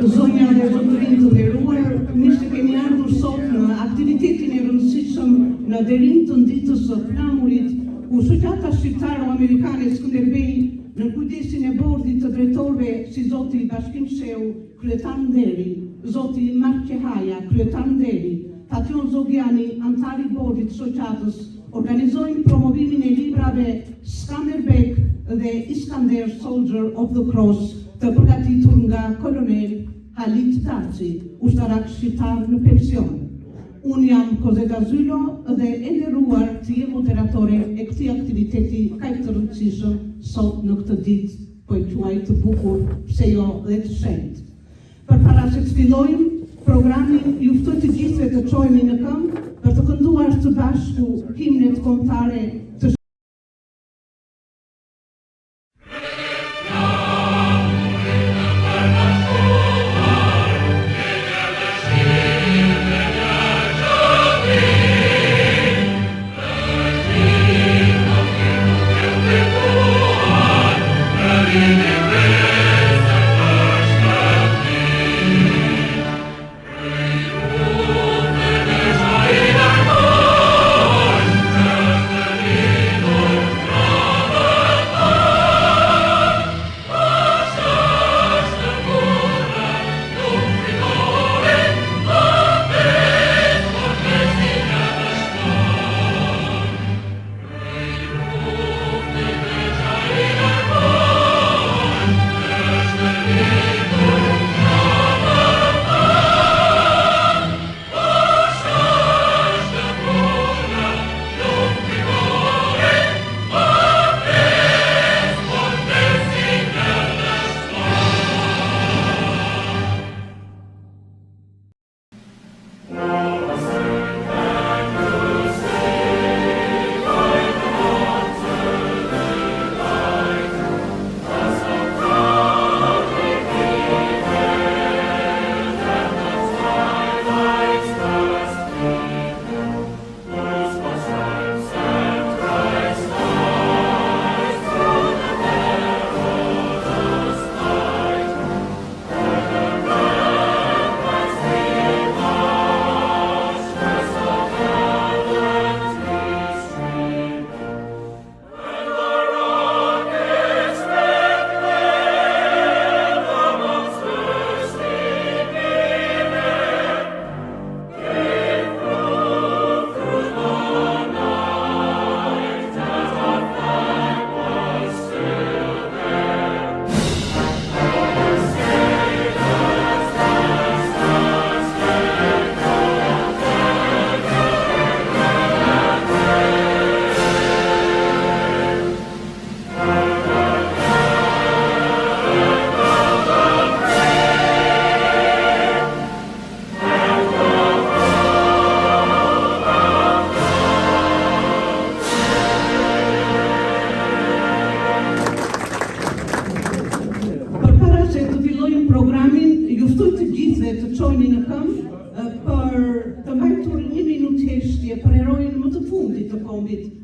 Zonja dhe zotërinë të nderuar, mirë se keni ardhur sot në aktivitetin e rëndësishëm në derinë të ditës së Flamurit, ku shoqata shqiptaro-amerikane Skenderbej në kujdesin e Bordit të drejtorëve si zoti Bashkim Sheu, kryetar nderi, zoti SHSHA, kryetar nderi, Tation Zogjani, antari i Bordit të shoqatës, organizojnë promovimin e librave Skenderbej dhe Iskander Soldier of the Cross të përgatitur nga kolonel z.Halil Dacit, ushtarak shqiptar në pension. Unë jam organizuar dhe e nderuar të jem moderatore e këtij aktiviteti kaq të rëndësishëm sot në këtë ditë, po e quaj të bukur, pse jo dhe të shenjtë. Përpara se të fillojmë programin, ju ftoj të gjithëve të çohemi në këmbë për të kënduar së bashku himnet kombëtare të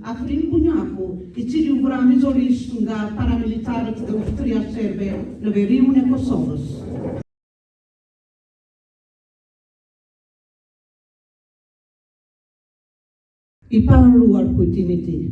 Afrin Bunjaku, I cili u vra mizorisht nga paramilitarët dhe ushtria serbe në veriun e Kosovës. I paruar kujtimi I tij.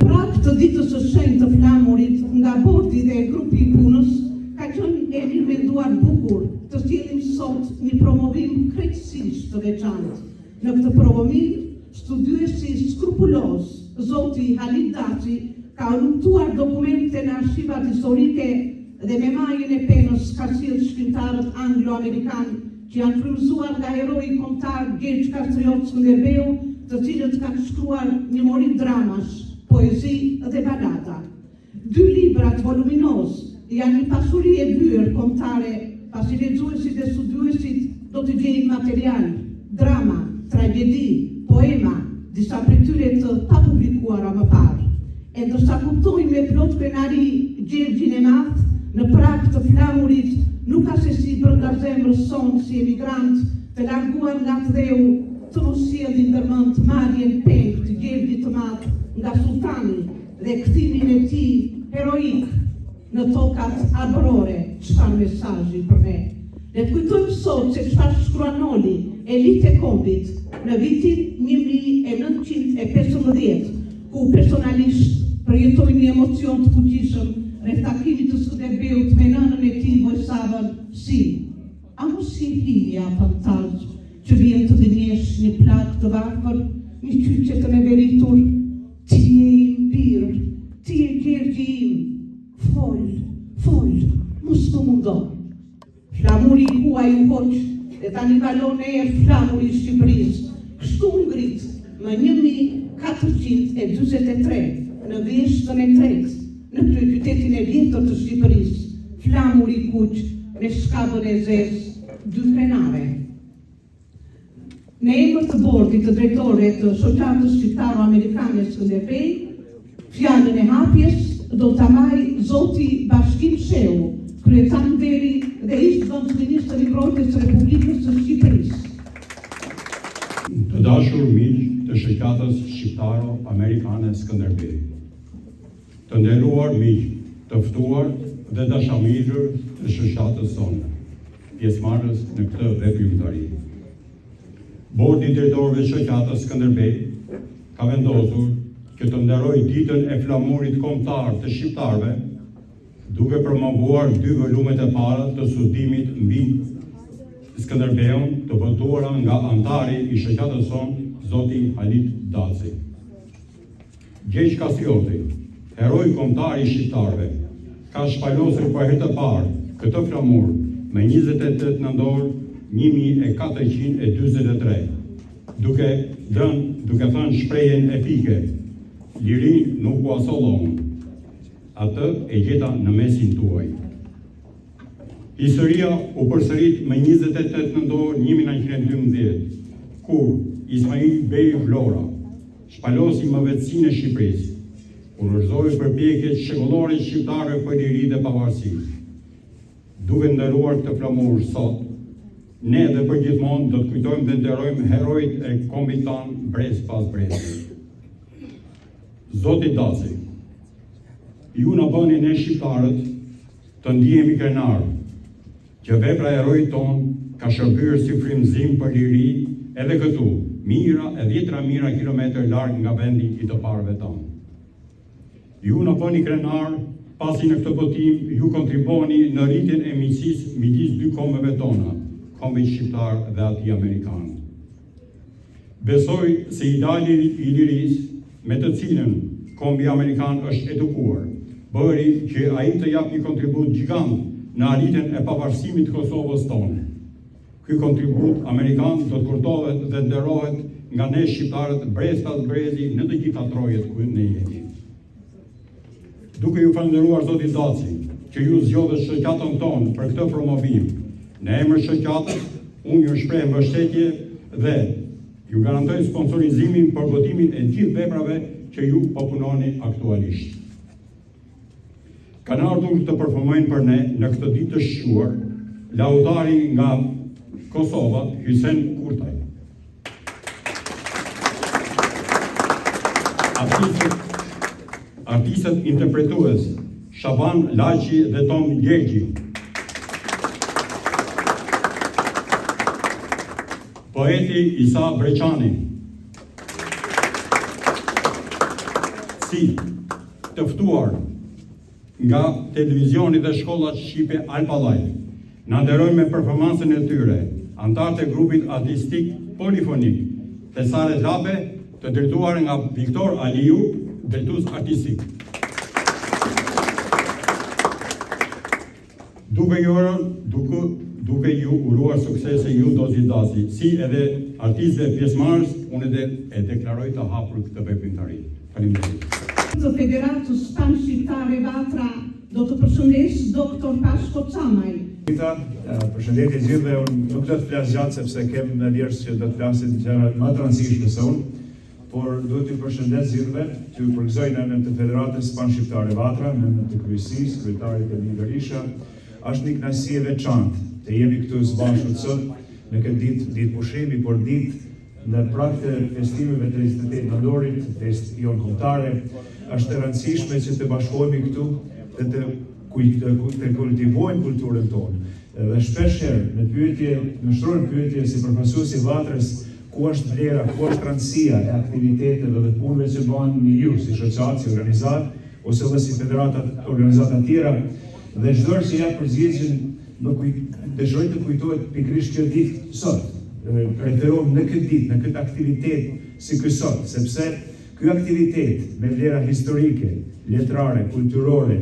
Prap të ditës së shenjtë të Flamurit nga Bordi dhe grupi I punës, ka qenë e rinvenduar bukur të sjellim sot një promovim krejtësisht të veçantë. Në këtë provomim, studiuesi skrupulos, zoti z.Halil Dacit, ka luftuar dokumente në arkivat historike dhe me majën e penës ka sjellë shkrimtarët anglo-amerikan që janë frymëzuar nga heroi kombëtar Gjergj Kastriot Skenderbeu, të cilët kanë shkruar një mori dramash, poezi dhe balada. 2 librat voluminoz janë një pasuri e byrë kombëtare, pasi lexuesit dhe studiuesit do të gjejnë material, drama, tragedi, poema, disa prej tyre të papublikuara më parë. E ndërsa kuptojnë me plot krenari Gjergjin e Madh, në prag të Flamurit nuk ka se si brenda zemrës sonë si emigrant të larguar nga Thdheu të mos sjellin ndërmend marrjen peng të Gjergjit të Madh nga sultani dhe kthimin e tij heroik në tokat arborore, çfarë mesazhi për ne. Ne të kujtojmë sot se çfarë shkruan Noli, elitë e kombit, në vitin 1915, ku personalisht përjetoi një emocion të fuqishëm rreth takimit të Skenderbejut me nënën e tij Vojsavën si a mos si hilja fantasm që vjen të dënjesh një plak të varfër, një qyqe të neveritur, ti je i mbirë, ti je gjergji im, fol, mos më mundo. Flamuri huaj u hoq, dhe tani kalon flamuri i Shqipërisë, kështu ngrit më 1443 në Veshtën e Tretë, në kryeqytetin e vjetër të Shqipërisë, flamuri kuq me shkabën e zezë, 2 krenare. Në emër të Bordit të drejtorit të shoqatës shqiptaro-amerikane Skenderbej, fjalën e hapjes do ta marrë Zoti Bashkim Shehu, kryetanderi dhe ish zëvendësministër i Mbrojtjes së Republikës së Shqipërisë. Të dashur miq të shoqatës shqiptaro-amerikane Skenderbej, të nderuar miq, të ftuar dhe dashamirë të shoqatës sonë, pjesëmarrës në këtë veprimtari. Bordi i drejtorëve të shoqatës Skenderbej ka vendosur që të nderoj ditën e flamurit kombëtar të shqiptarëve, duke promovuar 2 volumet e para të studimit mbi Skenderbeun të votuara nga antari i shoqatës sonë, z.Halil Dacit. Gjeq Kasioti, heroi kombëtar i shqiptarëve, ka shpalosur për herë të parë këtë flamur me 28 nëntor 1443, duke thënë shprehjen epike, lirin nuk u asollon, atë e gjeta në mesin tuaj. Historia u përsërit me 28 nëntor 1912, kur Ismail Bej Vlora shpalosi më vetësinë e Shqipërisë, urrëzoi përpjekjet shekullore shqiptare për liri dhe pavarësi. Duke nderuar këtë flamur sot, ne dhe përgjithmonë do të kujtojmë dhe nderojmë herojt e kombit tanë brez pas brezi. Zoti Dacit, ju na bëni ne shqiptarët të ndihemi krenar, që vepra e herojit ton ka shërbyer si frymëzim për liri edhe këtu, mira e 10 mijëra kilometër larg nga vendi i të parëve tanë. Ju na bëni krenar, pasi në këtë botim ju kontribuoni në rritjen e miqësisë midis 2 kombeve tona, kombit shqiptar dhe ati amerikan. Besoj se ideali i lirisë me të cilën kombi amerikan është edukuar, bëri që ai të jap një kontribut gjigant në arritjen e pavarësimit të Kosovës tonë. Ky kontribut amerikan do të kurtohet dhe nderohet nga ne shqiptarët brez pas brezi në të gjitha trojet ku ne jemi. Duke ju falënderuar Zoti Dacit që ju zgjodhët shoqatën tonë për këtë promovim, në emër shoqatës, unë ju shpreh mbështetje dhe ju garantoj sponsorizimin për votimin e gjithë veprave që ju po punoni aktualisht. Kanë ardhur të performojnë për ne në këtë ditë të shquar laudari nga Kosova, Hysen Kurtaj. Artistët interpretues Shaban Laqi dhe Tom Gjergji. Poeti Isa Breqani. Si të ftuar nga televizioni dhe shkollat shqipe Alpa Live, na nderojnë me performancën e tyre antarët e grupit artistik polifonik Tesare Labe, të drejtuar nga Viktor Aliu, drejtues artistik. Duke ju uruar suksese ju Zoti Dacit, si edhe artistëve pjesëmarrës, unë e deklaroj të hapur këtë veprimtari. Faleminderit. Të Federatës Pan-Shqiptare Vatra do të përshëndes doktor Pasko Camaj. Përshëndetje gjithëve, unë nuk do të flas gjatë sepse kem në vjerës që do të flasin gjërat më të rëndësishme se unë, por duhet t'ju përshëndes gjithëve, t'ju përgëzoj në emrin të Federatës Pan-Shqiptare Vatra, në emrin të kryesisë, kryetarit Elin Berisha. Është një kënaqësi e veçantë të jemi këtu së bashku sot në këtë ditë pushimi, por ditë në prag të festimeve të 28 nëntorit, festë jon kombëtare. Është e rëndësishme që të bashkohemi këtu dhe të të kultivojnë kulturën tonë. Dhe shpeshherë në pyetje, në shtrohen pyetje si përfaqësues i Vatrës, ku është vlera, ku është rëndësia e aktiviteteve dhe punëve që bëhen në ju, si shoqat, si organizat, ose edhe si federatat, organizata tjera, dhe çdo herë që ja përgjigjen, dëshiroj të kujtohet pikërisht kjo ditë sot. Referohem në këtë ditë, në këtë aktivitet si ky sot, sepse ky aktivitet me vlera historike, letrare, kulturore,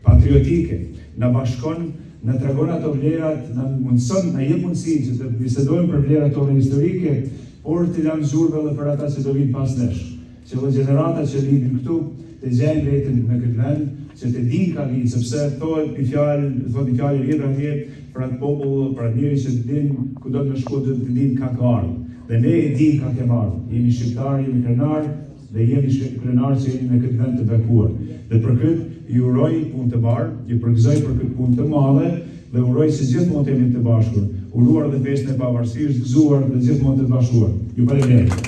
patriotike, na bashkon, na tregon ato vlerat, na mundson, na jep mundësi që të bisedojmë për vlerat tona historike, por të lëmë zhurmë edhe për ata që do vinë pas nesh. Që edhe gjenerata që lidhin këtu, të gjejnë veten në këtë vend, që të dinë ka vinë, sepse thotë një fjalë vjetra atje për atë popull, për atë njeri që të dinë ku do të shkojë, të dinë ka ardhur. Dhe ne e dimë ka kemë ardhur. Jemi shqiptarë, jemi krenar, dhe jemi krenar që jemi në këtë vend të bekuar. Dhe për këtë ju uroj punë të bardhë, ju përgëzoj për këtë punë të madhe dhe uroj që gjithmonë të jemi të bashkuar, uruar dhe festën e pavarësisë, gëzuar dhe gjithmonë të bashkuar. Ju falenderoj.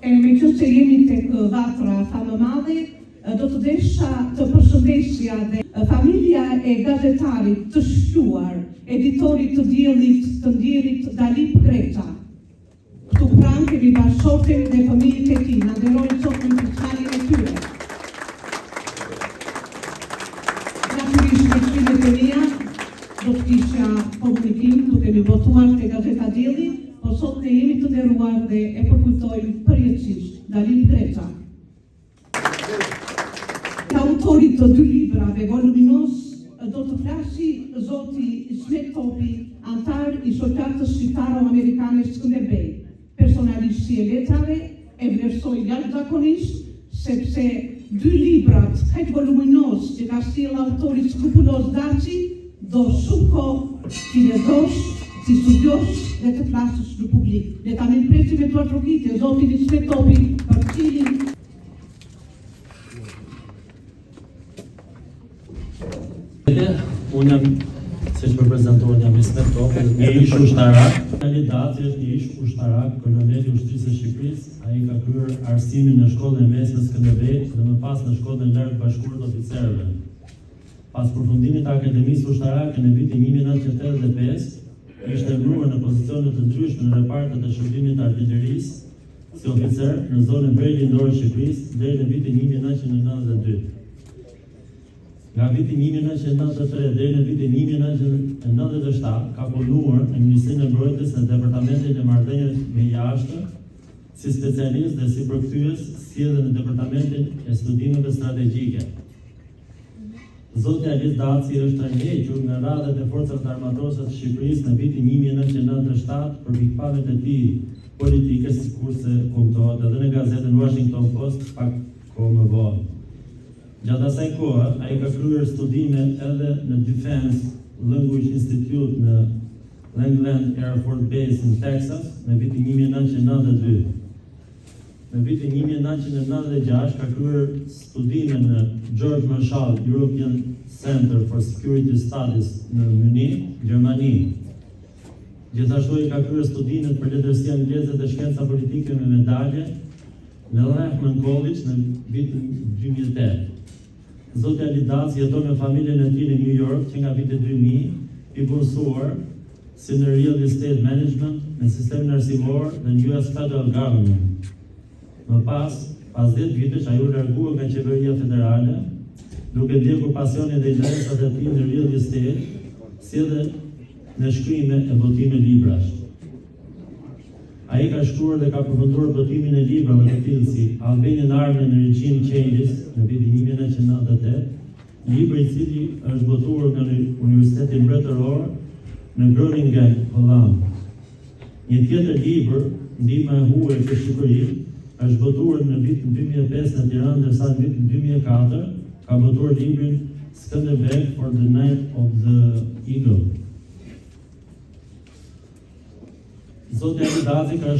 Me që që jemi tek Vatra fa më madhe, do të desha të përshëndesja dhe familja e gazetarit të shquar, editorit të ndjerit Dalip Greta. Këtu pranë kemi bashkëshorten dhe familjet e tij, na nderojnë sot në fiskalin e tyre. Natyrisht me shkrimet e mia, do të kisha komunikim duke mi botuar te Gazeta Dielli, po sot ne jemi të nderuar dhe e përkujtojmë përjetësisht Dalip Greta. Autorit të dy librave voluminos do të flasi zoti Ismet Topi, antar i shoqatës shqiptaro-amerikane Skenderbej. Personalisht si e letrave e vlerësoj jashtëzakonisht sepse dy librat kaq voluminos që ka sjellë autori skrupulos Dacit do shumë kohë ti lezosh, ti studiosh dhe të flasësh në publik. Le ta presim me tuar trokitje zotin Ismet Topi për cilin unë jam, se që përprezentohen jam Ismet Topi, një ish ushtarak, kandidati është një ish ushtarak, koloneli i ushtrisë së Shqipërisë, ai ka kryer arsimin në shkollën e mesme Skenderbej dhe më pas në shkollën e lartë bashkuar të oficerëve. Pas përfundimit të akademisë ushtarake në vitin 1985, ishte emëruar në pozicione të ndryshme në repartet e shërbimit të artillerisë si oficer në zonën verigjindore të Shqipërisë deri në vitin 1992. Nga viti 1993 deri në vitin 1997 ka punuar në Ministrinë e Mbrojtjes në Departamentin e Marrëdhënieve me Jashtë si specialist dhe si përkthyes, si edhe në Departamentin e Studimeve Strategjike. Zoti Halil Dacit është tërhequr nga radhët e forcave armatore të Shqipërisë në vitin 1997 për pikpamjet e tij politike, sikurse komentohet edhe në gazetën Washington Post pak kohë më vonë. Gjatë asaj kohe, ai ka kryer studime edhe në Defense Language Institute në Langland Air Force Base në Texas në vitin 1992. Në vitin 1996 ka kryer studime në George Marshall European Center for Security Studies në Munich, Gjermani. Gjithashtu ai ka kryer studimet për letërsi angleze dhe shkenca politike me medalje në Rehman College në vitin 2008. Zoti Halil Dacit jeton me familjen e tij në New York që nga viti 2000, i bursuar si në Real Estate Management në sistemin arsimor dhe në US Federal Government. Më pas 10 vitesh ai u largua nga qeveria federale, duke ndjekur pasionin dhe interesat e tij në real estate, si edhe në shkrime e botime librash. Ai ka shkruar dhe ka përfunduar botimin e librave të tillë si Albanian Army and Regime Changes në vitin 1998, libri i cili është botuar nga Universiteti Mbretëror në Groningen, Holland. Një tjetër libër, Ndihma e huaj për Shqipërinë, është botuar në vitin 2005 në Tiranë, ndërsa në vitin 2004 ka botuar librin Skenderbej for the Night of the Eagle. Zoti Halil Dacit ka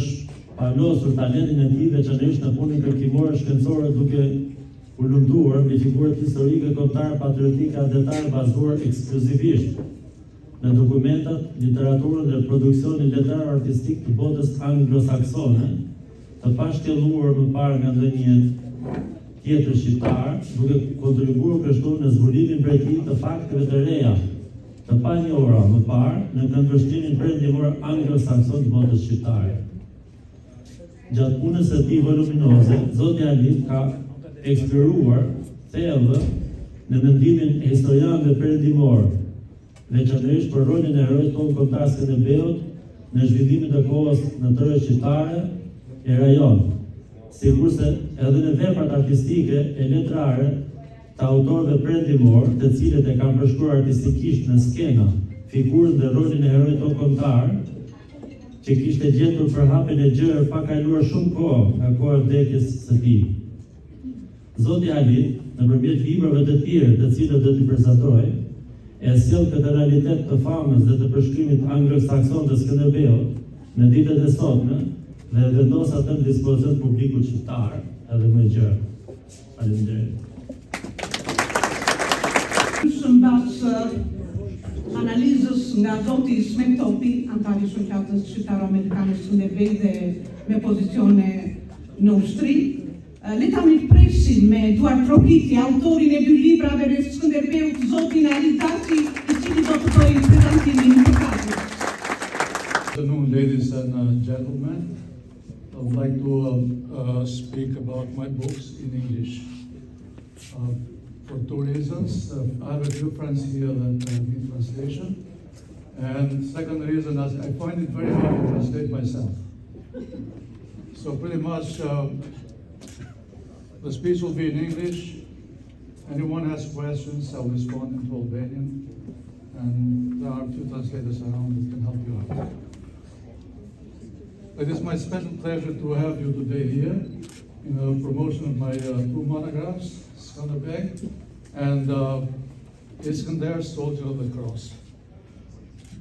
palosur talentin e tij veçanërisht në punën kërkimore shkencore duke u lunduar me figurat historike kombëtare patriotike adetare bazuar ekskluzivisht në dokumentat, literaturën dhe produksionin letrar artistik të botës anglosaksone, të pashtjelluar më parë nga ndonjë tjetër shqiptar, duke kontribuar kështu në zbulimin prej tij të fakteve të reja, të panjohura më parë në këndvështrimin perëndimor anglo-sakson të botës shqiptare. Gjatë punës së tij voluminoze, z.Halil ka eksploruar thellë në mendimin e historianëve perëndimor, veçanërisht për rolin e heroit tonë kombëtar Skenderbeut në zhvillimin e kohës në tërë shqiptare e rajon, sigurisht edhe në veprat artistike e letrare të autorëve perëndimor, të cilët e kanë përshkruar artistikisht në skena figurën dhe rolin e heroit tonë kombëtar, që kishte gjetur për hapjen e gjërë pa kaluar shumë kohë nga koha e vdekjes së tij. z.Halil, nëpërmjet librave të tjerë të cilët do t'i prezantoj, e sjell këtë realitet të famës dhe të përshkrimit anglo-sakson të Skenderbeut në ditët e sotme dhe vendos atë në dispozicion publikut shqiptar edhe më gjerë. Faleminderit. Mbas analizës nga zoti Ismet Topi, antari i shoqatës shqiptaro-amerikane Skenderbej dhe me pozicione në ushtri, le ta mirpresim me duar trokiti autorin e dy librave të Skenderbeut, zotin Dacit, i cili do të bëjë prezantimin në katër. Good afternoon, ladies and gentlemen. I would like to speak about my books in English. For two reasons. I have a few friends here that need translation. And second reason is I find it very hard to translate myself. So pretty much the speech will be in English. Anyone has questions, I'll respond into Albanian. And there are a few translators around that can help you out. It is my special pleasure to have you today here in the promotion of my two monographs, Skenderbej and Iskender, Soldier of the Cross.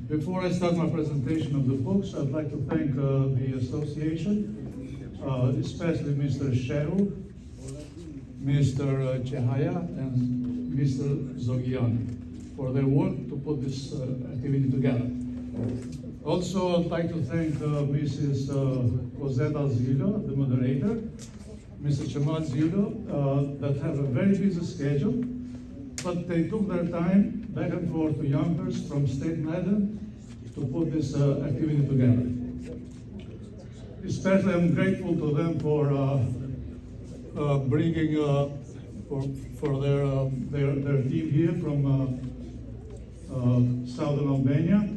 Before I start my presentation of the books, I'd like to thank the association, especially Mr. Shehu, Mr. Chehaya, and Mr. Zogiani for their work to put this activity together. Also, I'd like to thank Mrs. Cosetta Zilo, the moderator, Mr. Cemal Zilo, that have a very busy schedule, but they took their time back and forth to Yonkers from Staten Island to put this activity together. Especially, I'm grateful to them for bringing for their team here from Southern Albania.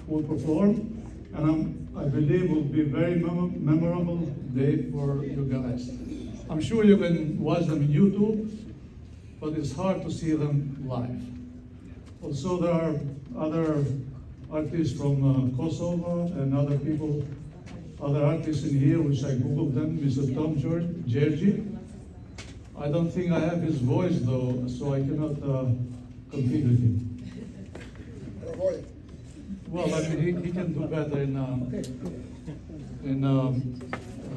Will perform, and I believe will be a very memorable day for you guys. I'm sure you can watch them on YouTube, but it's hard to see them live. Also, there are other artists from Kosovo and other people, other artists in here, which I Googled them, Mr. Tom Georgi. I don't think I have his voice though, so I cannot compete with him. Well, I mean, he can do better in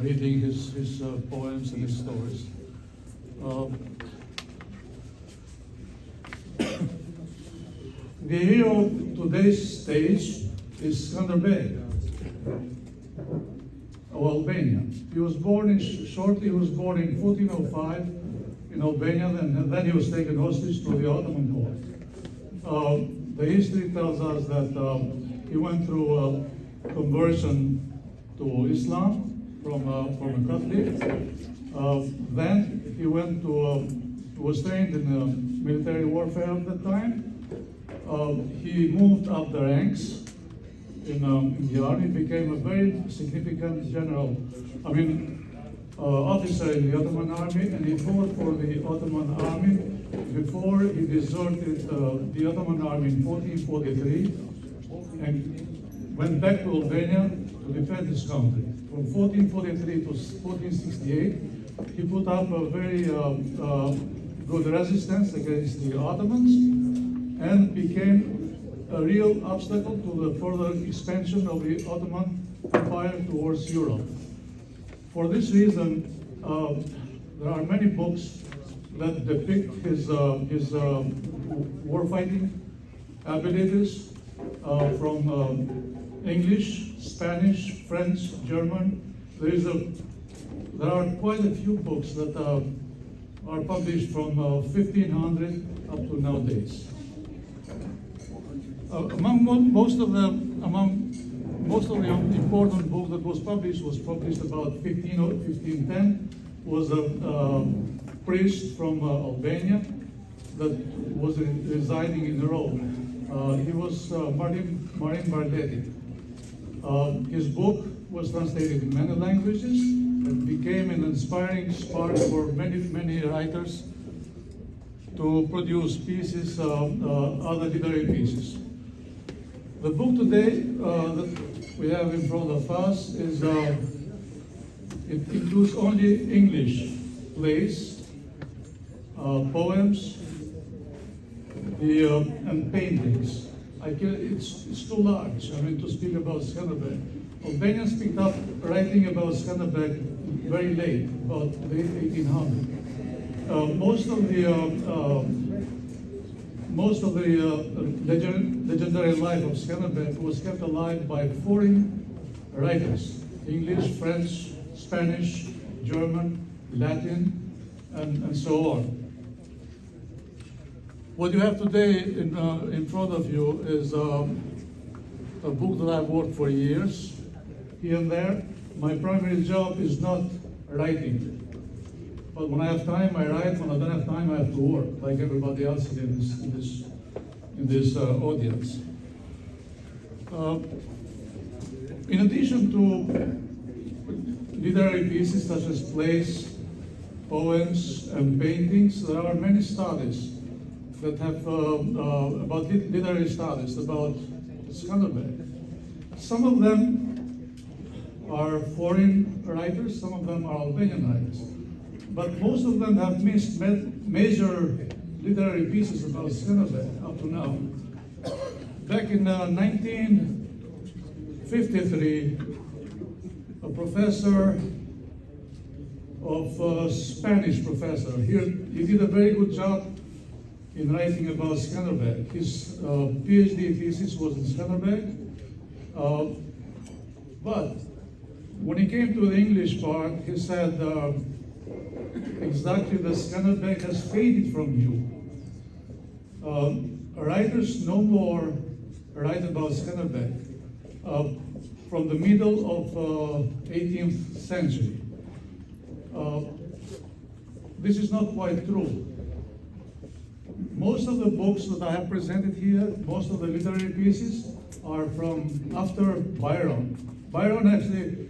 reading his poems and his stories. The hero of today's stage is Skenderbej of Albania. He was born in 1405 in Albania, and then he was taken hostage to the Ottoman court. The history tells us that he went through conversion to Islam from a Catholic. Then he went was trained in military warfare at that time. He moved up the ranks in the army, became a very significant general, officer in the Ottoman army, and he fought for the Ottoman army before he deserted the Ottoman army in 1443 and went back to Albania to defend his country. From 1443 to 1468, he put up a very good resistance against the Ottomans and became a real obstacle to the further expansion of the Ottoman Empire towards Europe. For this reason, there are many books that depict his war-fighting abilities from English, Spanish, French, German. There are quite a few books that are published from 1500 up to nowadays. Among most of the important book that was published about 1510. Was a priest from Albania that was residing in Rome. He was Marin Barleti. His book was translated in many languages and became an inspiring spark for many writers to produce pieces, other literary pieces. The book today that we have in front of us is it includes only English plays, poems, and paintings. It's too large, to speak about Skenderbej. Albanians picked up writing about Skenderbej very late, about late 1800. Most of the legendary life of Skenderbej was kept alive by foreign writers, English, French, Spanish, German, Latin, and so on. What you have today in front of you is a book that I've worked for years, here and there. My primary job is not writing. But when I have time, I write. When I don't have time, I have to work, like everybody else in this audience. In addition to literary pieces such as plays, poems, and paintings, there are many studies that have about literary studies about Skenderbej. Some of them are foreign writers, some of them are Albanian writers, but most of them have missed major literary pieces about Skenderbej up to now. Back in 1953, a professor Spanish professor. Here, he did a very good job in writing about Skenderbej. His PhD thesis was in Skenderbej, but when he came to the English part, he said exactly that Skenderbej has faded from you. Writers no more write about Skenderbej from the middle of 18th century. This is not quite true. Most of the books that I have presented here, most of the literary pieces, are from after Byron. Byron actually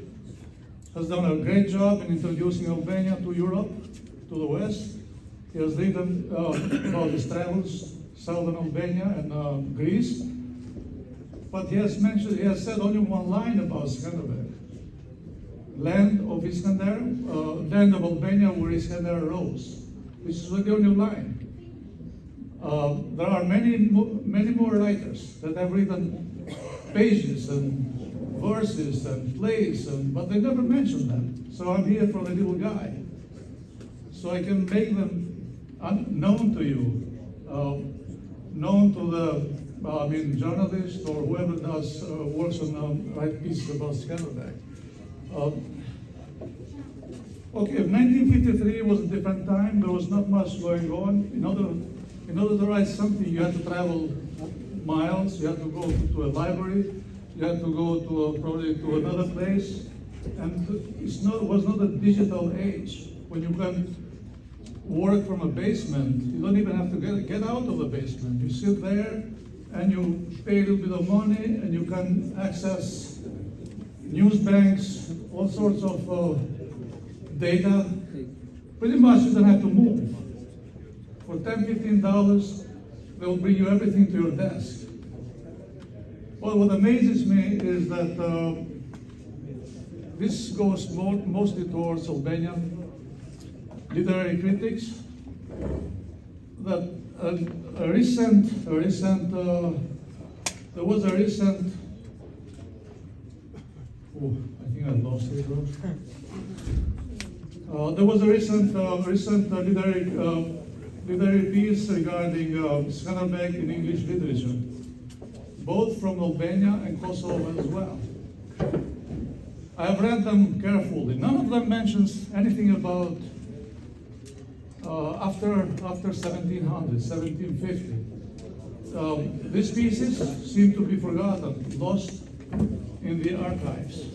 has done a great job in introducing Albania to Europe, to the West. He has written about his travels, southern Albania and Greece. But he has said only one line about Skenderbej. Land of Iskander, land of Albania where Iskander rose. This is the only line. There are many more writers that have written pages and verses and plays, but they never mention them. So I'm here for the little guy, so I can make them known to you, known to the journalist or whoever does works on write pieces about Skenderbej. Okay, 1953 was a different time. There was not much going on. In order to write something, you had to travel miles. You had to go to a library. You had to go to probably to another place. And it was not a digital age when you can work from a basement. You don't even have to get out of the basement. You sit there and you pay a little bit of money and you can access news banks, all sorts of data. Pretty much you don't have to move. For $10, $15, they will bring you everything to your desk. Well, what amazes me is that this goes mostly towards Albanian literary critics. That there was a recent. Oh, I think I lost it. There was a recent literary piece regarding Skenderbej in English literature, both from Albania and Kosovo as well. I have read them carefully. None of them mentions anything about after 1700, 1750. These pieces seem to be forgotten, lost in the archives.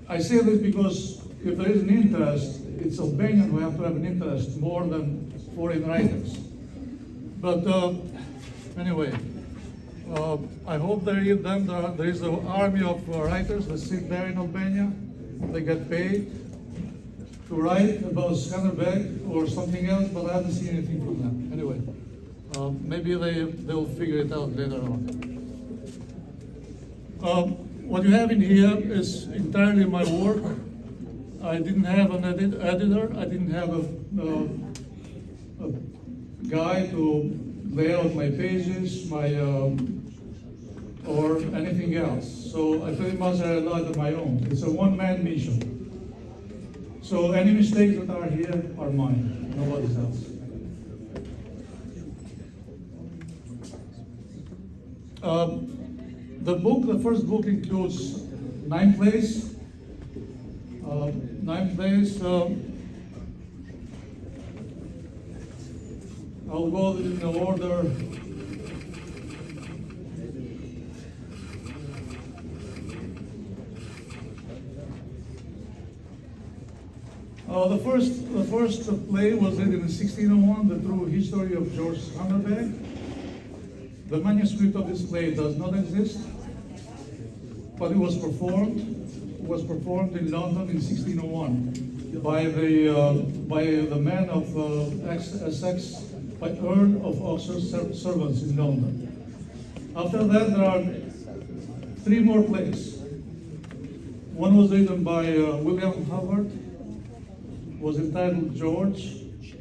I say this because if there is an interest, it's Albanian who have to have an interest more than foreign writers. But anyway, I hope there is an army of writers that sit there in Albania. They get paid to write about Skenderbej or something else, but I haven't seen anything from them. Anyway, maybe they'll figure it out later on. What you have in here is entirely my work. I didn't have an editor. I didn't have a guy to lay out my pages, or anything else. So I pretty much relied on my own. It's a one-man mission. So any mistakes that are here are mine, nobody's else. The first book includes 9 plays. 9 plays. I'll go in the order. The first play was written in 1601, The True History of George Skenderbej. The manuscript of this play does not exist, but it was performed. It was performed in London in 1601 by the man of Essex, by Earl of Oxford's servants in London. After that, there are 3 more plays. One was written by William Hubbard. Was entitled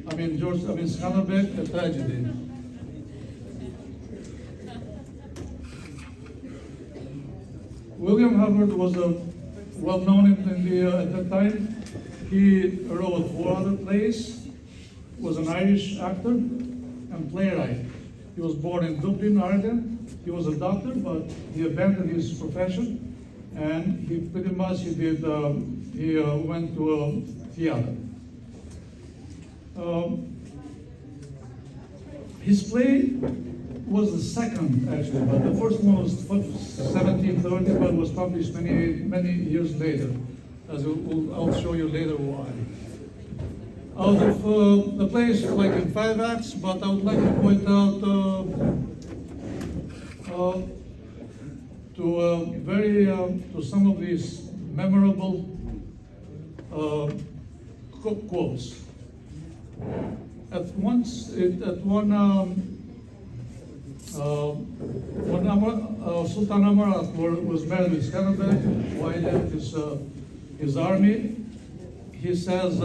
Skenderbej, a Tragedy. William Hubbard was well known at that time. He wrote 4 other plays, was an Irish actor and playwright. He was born in Dublin, Ireland. He was a doctor, but he abandoned his profession, and he went to theater. His play was the second, actually, but the first one was 1730, but was published many years later, as I'll show you later why. Out of the play is like in 5 acts, but I would like to point out to some of these memorable quotes. When Sultan Amar was married with Skenderbej, while he left his army, he says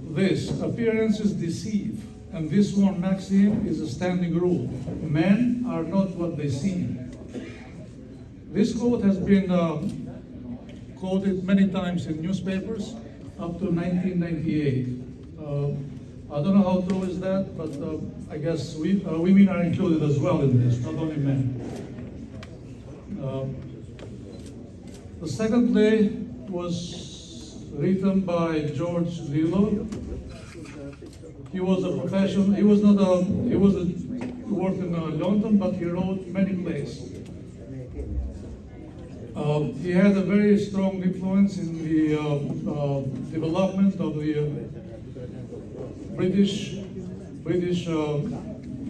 this: appearances deceive, and this one maxim is a standing rule. Men are not what they seem. This quote has been quoted many times in newspapers up to 1998. I don't know how true is that, but I guess women are included as well in this, not only men. The second play was written by George Lilo. He was a professional. He worked in London, but he wrote many plays. He had a very strong influence in the development of the British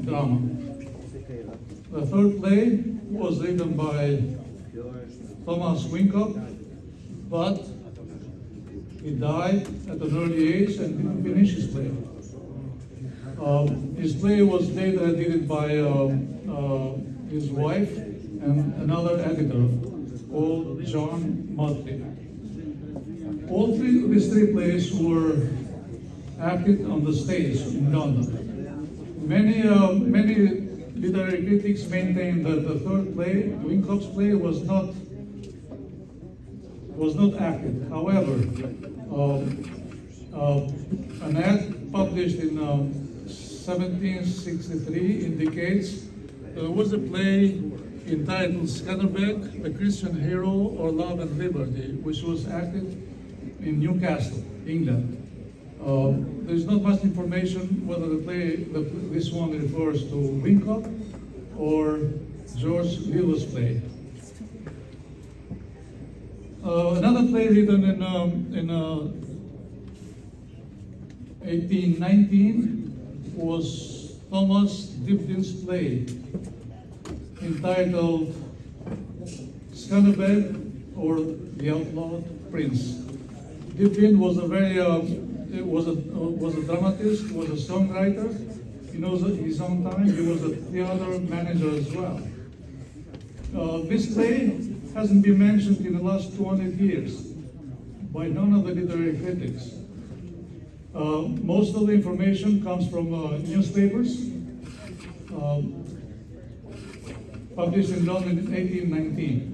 drama. The third play was written by Thomas Wincop, but he died at an early age and didn't finish his play. His play was later edited by his wife and another editor called John Motley. All these three plays were acted on the stage in London. Many literary critics maintain that the third play, Wincop's play, was not acted. However, an ad published in 1763 indicates there was a play entitled Skenderbej, a Christian Hero or Love and Liberty, which was acted in Newcastle, England. There's not much information whether this one refers to Wincott or George Lillo's play. Another play written in 1819 was Thomas Dibdin's play entitled Skenderbej, or the Outlawed Prince. Dibdin was a dramatist, was a songwriter. He knows his own time. He was a theater manager as well. This play hasn't been mentioned in the last 200 years by none of the literary critics. Most of the information comes from newspapers published in London in 1819.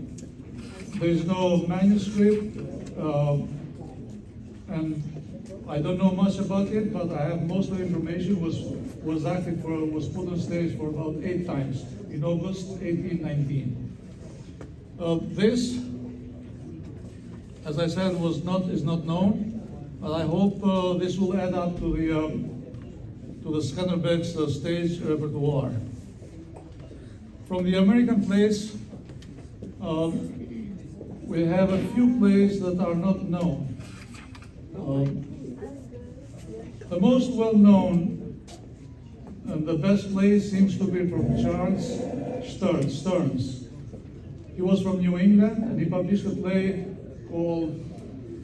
There is no manuscript, and I don't know much about it, but I have most of the information was put on stage for about 8 times in August 1819. This, as I said, is not known, but I hope this will add up to the Skenderbej's stage repertoire. From the American plays, we have a few plays that are not known. The most well-known and the best play seems to be from Charles Stearns. He was from New England, and he published a play called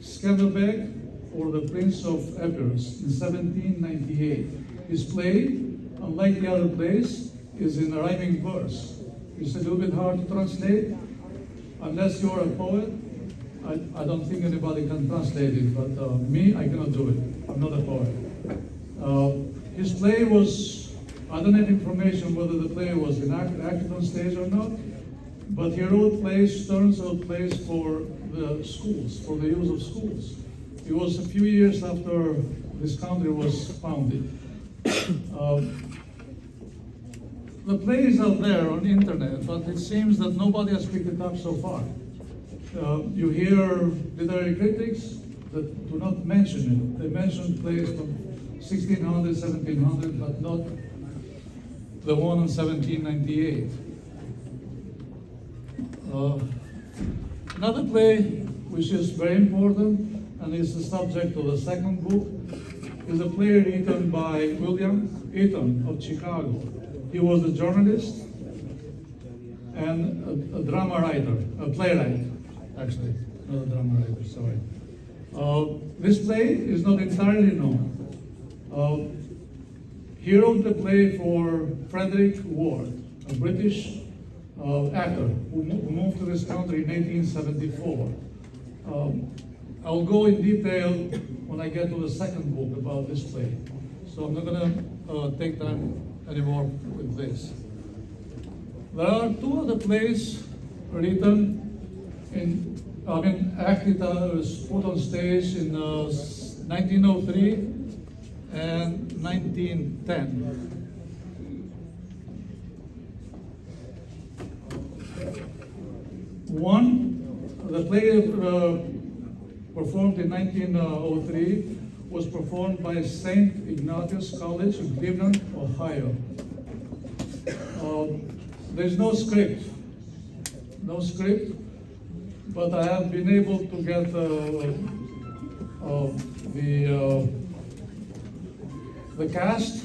Skenderbej, or the Prince of Epirus, in 1798. His play, unlike the other plays, is in rhyming verse. It's a little bit hard to translate. Unless you're a poet, I don't think anybody can translate it, but me, I cannot do it. I'm not a poet. His play was, I don't have information whether the play was acted on stage or not, but he wrote plays, Stearns wrote plays for the schools, for the use of schools. It was a few years after this country was founded. The plays are there on the internet, but it seems that nobody has picked it up so far. You hear literary critics that do not mention it. They mention plays from 1600, 1700, but not the one in 1798. Another play which is very important and is the subject of the second book is a play written by William Eaton of Chicago. He was a journalist and a drama writer, a playwright, actually, not a drama writer, sorry. This play is not entirely known. He wrote the play for Frederick Ward, a British actor who moved to this country in 1874. I'll go in detail when I get to the second book about this play. So I'm not going to take time anymore with this. There are 2 other plays written acted put on stage in 1903 and 1910. One, the play performed in 1903 was performed by St. Ignatius College in Cleveland, Ohio. There's no script, but I have been able to get the cast.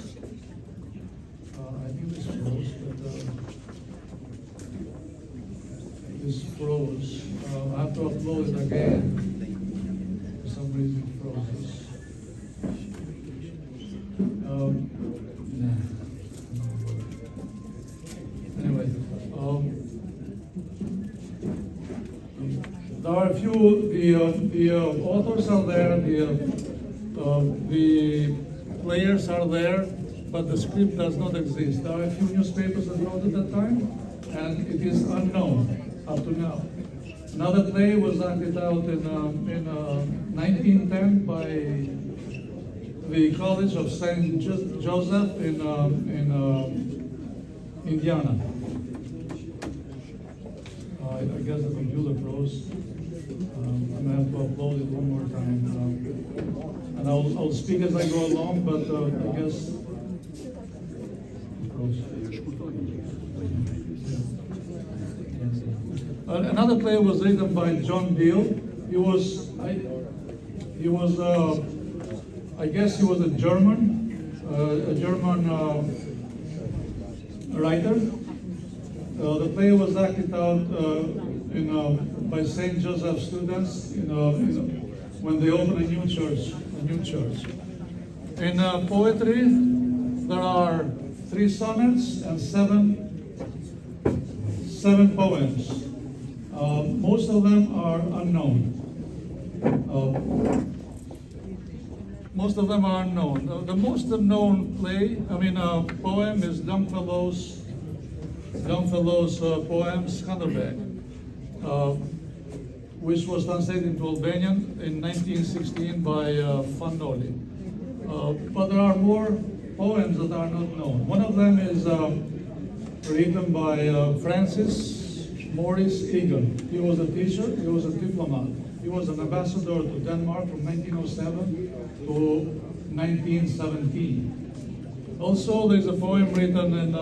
I think this froze, but this froze. I have to upload it again. For some reason it froze. Anyway, there are a few. The authors are there. The players are there, but the script does not exist. There are a few newspapers that wrote at that time, and it is unknown up to now. Another play was acted out in 1910 by the College of St. Joseph in Indiana. I guess the computer froze. I'm gonna have to upload it one more time. And I'll speak as I go along, but I guess. Another play was written by John Deal. I guess he was a German writer. The play was acted out by St. Joseph students when they opened a new church. In poetry, there are 3 sonnets and 7 poems. Most of them are unknown. The most known poem is Longfellow's poem Skenderbej, which was translated into Albanian in 1916 by Flamurit. But there are more poems that are not known. One of them is written by Francis Maurice Egan. He was a teacher, he was a diplomat. He was an ambassador to Denmark from 1907 to 1917. Also, there's a poem written in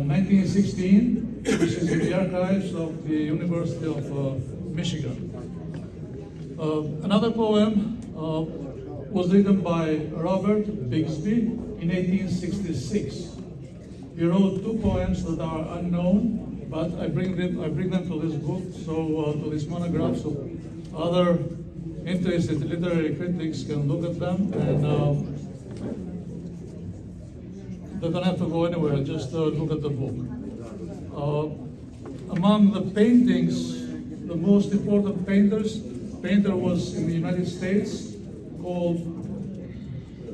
1916, which is in the archives of the University of Michigan. Another poem was written by Robert Bixby in 1866. He wrote 2 poems that are unknown, but I bring them to this book, to this monograph, so other interested literary critics can look at them, and they don't have to go anywhere, just look at the book. Among the paintings, the most important painter was in the United States called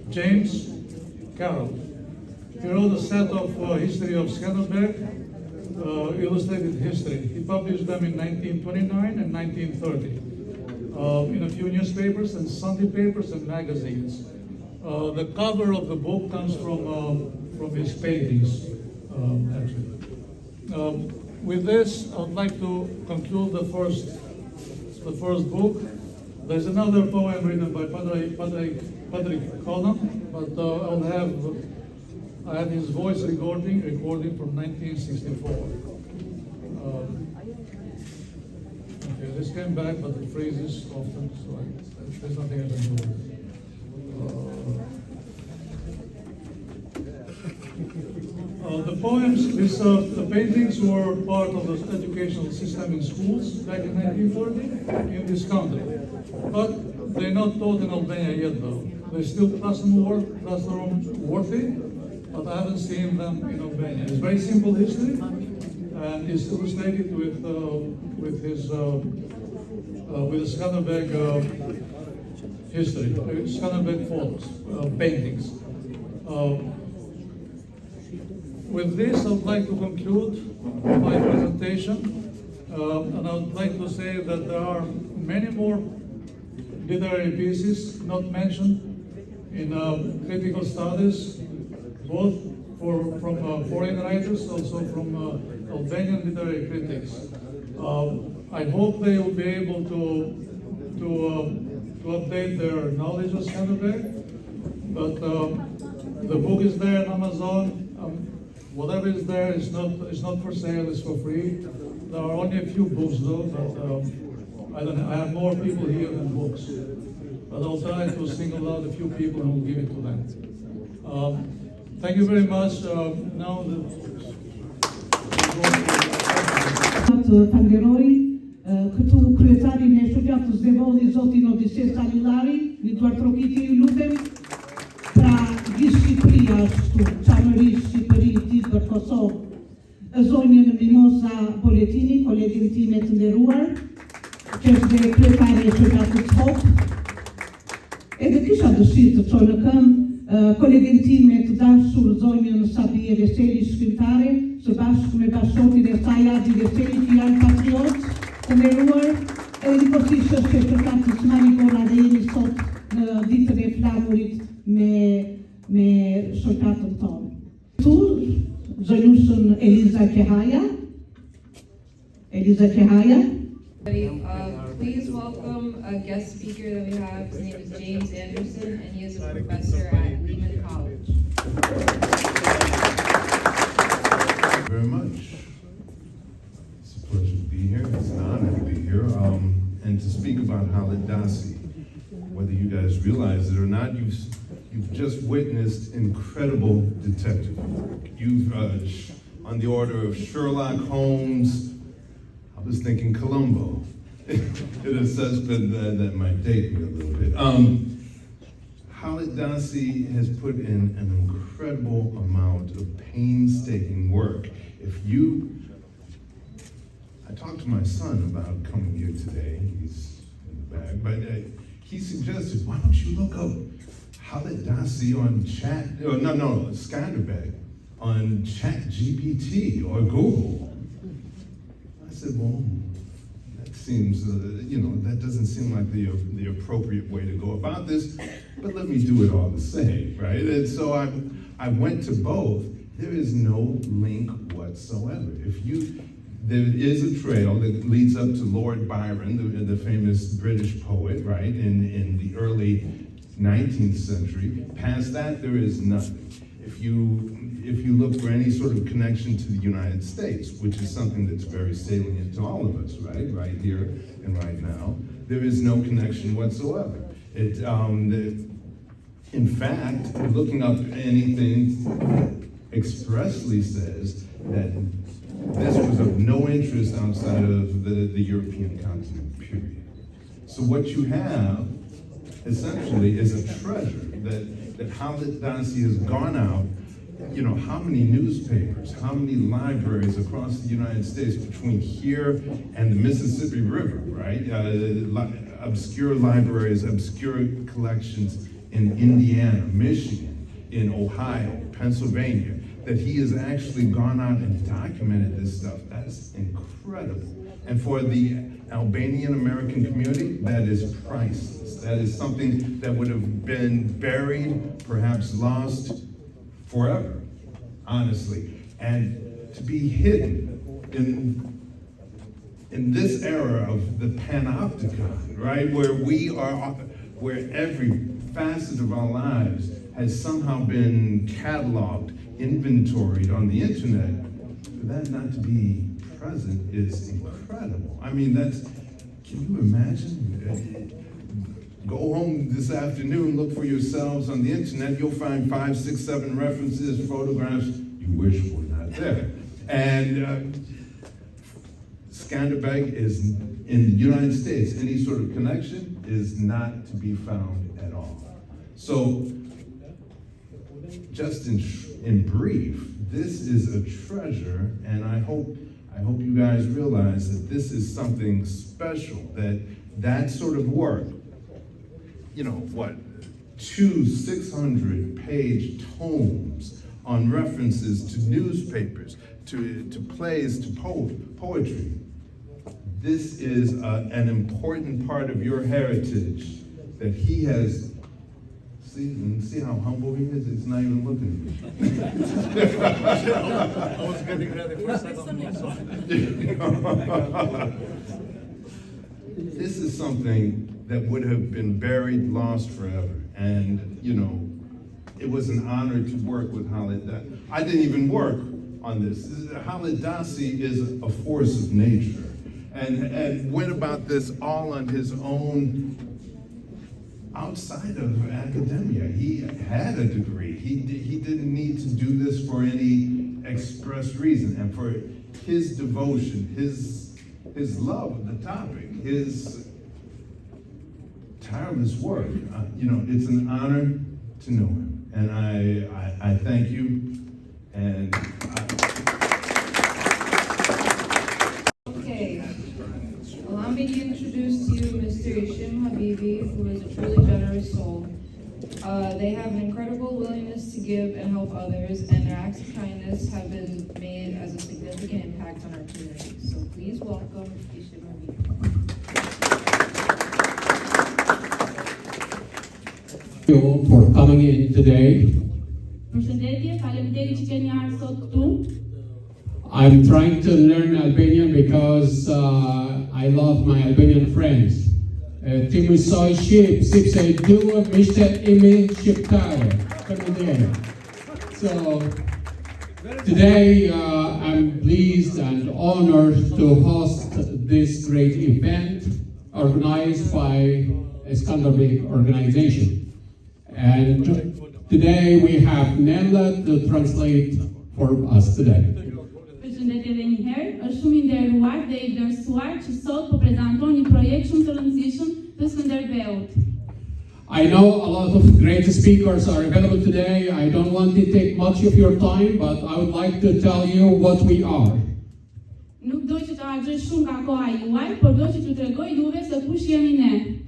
James Carroll. He wrote a set of history of Skenderbej, illustrated history. He published them in 1929 and 1930 in a few newspapers and Sunday papers and magazines. The cover of the book comes from his paintings, actually. With this, I'd like to conclude the first book. There's another poem written by Patrick Colum, but I have his voice recording from 1964. Okay, this came back, but it freezes often, so there's nothing I can do with it. The poems, the paintings were part of the educational system in schools back in 1930 in this country. But they're not taught in Albania yet, though. They're still classroom worthy, but I haven't seen them in Albania. It's very simple history, and it's illustrated with the Skenderbej history, Skenderbej photos, paintings. With this, I would like to conclude my presentation, and I would like to say that there are many more literary pieces not mentioned in critical studies, both from foreign writers, also from Albanian literary critics. I hope they will be able to update their knowledge of Skenderbej, but the book is there on Amazon. Whatever is there is not for sale, it's for free. There are only a few books though, but I have more people here than books. But I'll try to single out a few people and will give it to them. Thank you very much. Now Falenderoj këtu kryetarin e shoqatës Devolli, zotin z.Halil, një duar trokitje ju lutem, pra gjithë Shqipëria ashtu, çamërisht Shqipëri, për Kosovë, zonjën Mimosa Boletini, kolegin time të nderuar, që është dhe kryetari e shoqatës HOP. Edhe kisha dëshirë të çoj në këmbë kolegin time të dashur zonjën Sabie Veseli, shkrimtare, së bashku me bashkëtortin e saj Adi Veseli, që janë patriotë të nderuar, edhe njëkohësisht është e shoqatës Marigona dhe jemi sot në ditën e Flamurit me shoqatën tonë. Këtu zonjushën Eliza Kehaja, SHSHA. Please welcome a guest speaker that we have. His name is James Anderson, and he is a professor at Lehman College. Thank you very much. It's a pleasure to be here. It's an honor to be here. And to speak about Dacit. Whether you guys realize it or not, you've just witnessed incredible detective work. You've, on the order of Sherlock Holmes, I was thinking Columbo. In a sense, but that might date me a little bit. Dacit has put in an incredible amount of painstaking work. I talked to my son about coming here today. He's in the bag, but he suggested, why don't you look up Dacit on Skenderbej on ChatGPT or Google. I said, well, that seems, that doesn't seem like the appropriate way to go about this, but let me do it all the same, right? And so I went to both. There is no link whatsoever. There is a trail that leads up to Lord Byron, the famous British poet, right, in the early 19th century. Past that, there is nothing. If you look for any sort of connection to the United States, which is something that's very salient to all of us, right here and right now, there is no connection whatsoever. In fact, looking up anything expressly says that this was of no interest outside of the European continent, period. So what you have, essentially, is a treasure that Dacit has gone out, how many newspapers, how many libraries across the United States between here and the Mississippi River, right? Obscure libraries, obscure collections in Indiana, Michigan, in Ohio, Pennsylvania, that he has actually gone out and documented this stuff. That's incredible. And for the Albanian American community, that is priceless. That is something that would have been buried, perhaps lost forever, honestly. And to be hidden in this era of the panopticon, right, where every facet of our lives has somehow been cataloged, inventoried on the internet, for that not to be present is incredible. I mean, can you imagine? Go home this afternoon, look for yourselves on the internet, you'll find 5, 6, 7 references, photographs you wish were not there. And Skenderbej is, in the United States, any sort of connection is not to be found at all. So, just in brief, this is a treasure, and I hope you guys realize that this is something special, that sort of work, 2 600-page tomes on references to newspapers, to plays, to poetry. This is an important part of your heritage that he has. See how humble he is? He's not even looking at me. I was getting ready for This is something that would have been buried, lost forever. And, it was an honor to work with Dacit. I didn't even work on this. Dacit is a force of nature and went about this all on his own. Outside of academia, he had a degree. He didn't need to do this for any express reason, and for his devotion, his love of the topic, his tireless work. It's an honor to know him, and I thank you. And Okay, allow me to introduce to you Mr. Habibi, who is a truly generous soul. They have an incredible willingness to give and help others, and their acts of kindness have been made as a significant impact on our community. So please welcome Ishim Habibi. Thank you for coming in today. Përshëndetje, faleminderit që keni ardhur sot këtu. I'm trying to learn Albanian because I love my Albanian friends. Ti mësoj Shqip, sepse dua miqtë imi shqiptare. So today I'm pleased and honored to host this great event organized by a Skenderbej organization. And today we have Nella to translate for us today. Përshëndetje edhe një herë, është shumë i nderuar dhe i vlerësuar që sot po prezanton një projekt shumë të rëndësishëm të Skenderbeut. I know a lot of great speakers are available today. I don't want to take much of your time, but I would like to tell you what we are. Nuk do që të harxoj shumë nga koha juaj, por do që t'ju tregoj juve se kush jemi ne.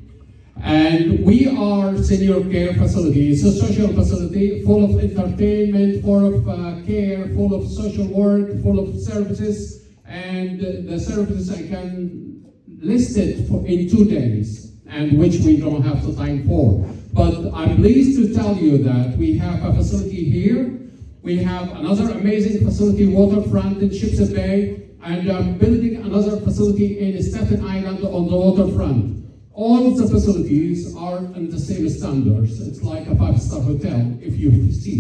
And we are senior care facility. It's a social facility full of entertainment, full of care, full of social work, full of services. And the services I can list it in 2 days, and which we don't have the time for. But I'm pleased to tell you that we have a facility here. We have another amazing facility, waterfront in Skenderbej, and I'm building another facility in Staten Island on the waterfront. All of the facilities are in the same standards. It's like a 5-star hotel, if you see.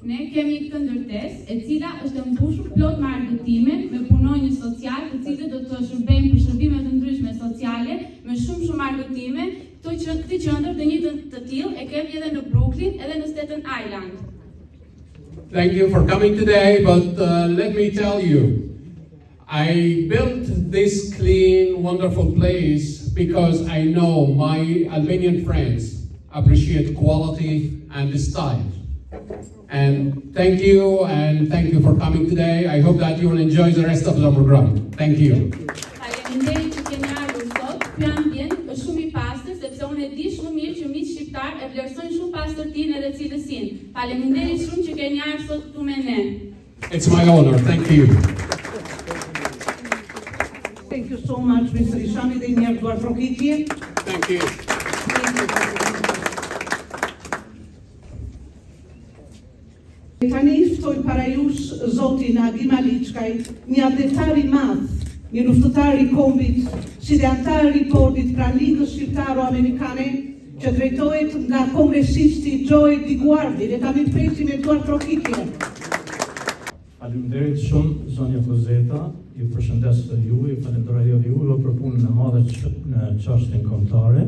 Ne kemi këtë ndërtesë, e cila është mbushur plot me argëtime, me punonjës social, të cilët do të shërbejnë për shërbime të ndryshme sociale, me shumë argëtime. Këtë qendër të njëjtën të tillë e kemi edhe në Brooklyn, edhe në Staten Island. Thank you for coming today, but let me tell you, I built this clean, wonderful place because I know my Albanian friends appreciate quality and style. And thank you for coming today. I hope that you will enjoy the rest of the program. Thank you. Faleminderit që keni ardhur sot. Ky ambient është shumë i pastër sepse unë e di shumë mirë që miq shqiptar e vlerësojnë shumë pastërtinë edhe cilësinë. Faleminderit shumë që keni ardhur sot këtu me ne. It's my honor. Thank you. Thank you so much, Mr. Ishani dhe një ardhuar trokitje. Thank you. Tani ftoj para jush zotin Agim Aliçkaj, një adeptar i madh, një luftëtar i kombit, si dhe antar i Bordit pra Ligës Shqiptaro-Amerikane, që drejtohet nga kongresisti Joe DiGuardi, dhe tani presim e duar trokitje. Faleminderit shumë, zonja Kozeta, ju përshëndes ju, ju falenderoj edhe ju për punën e madhe në çështjen kombëtare.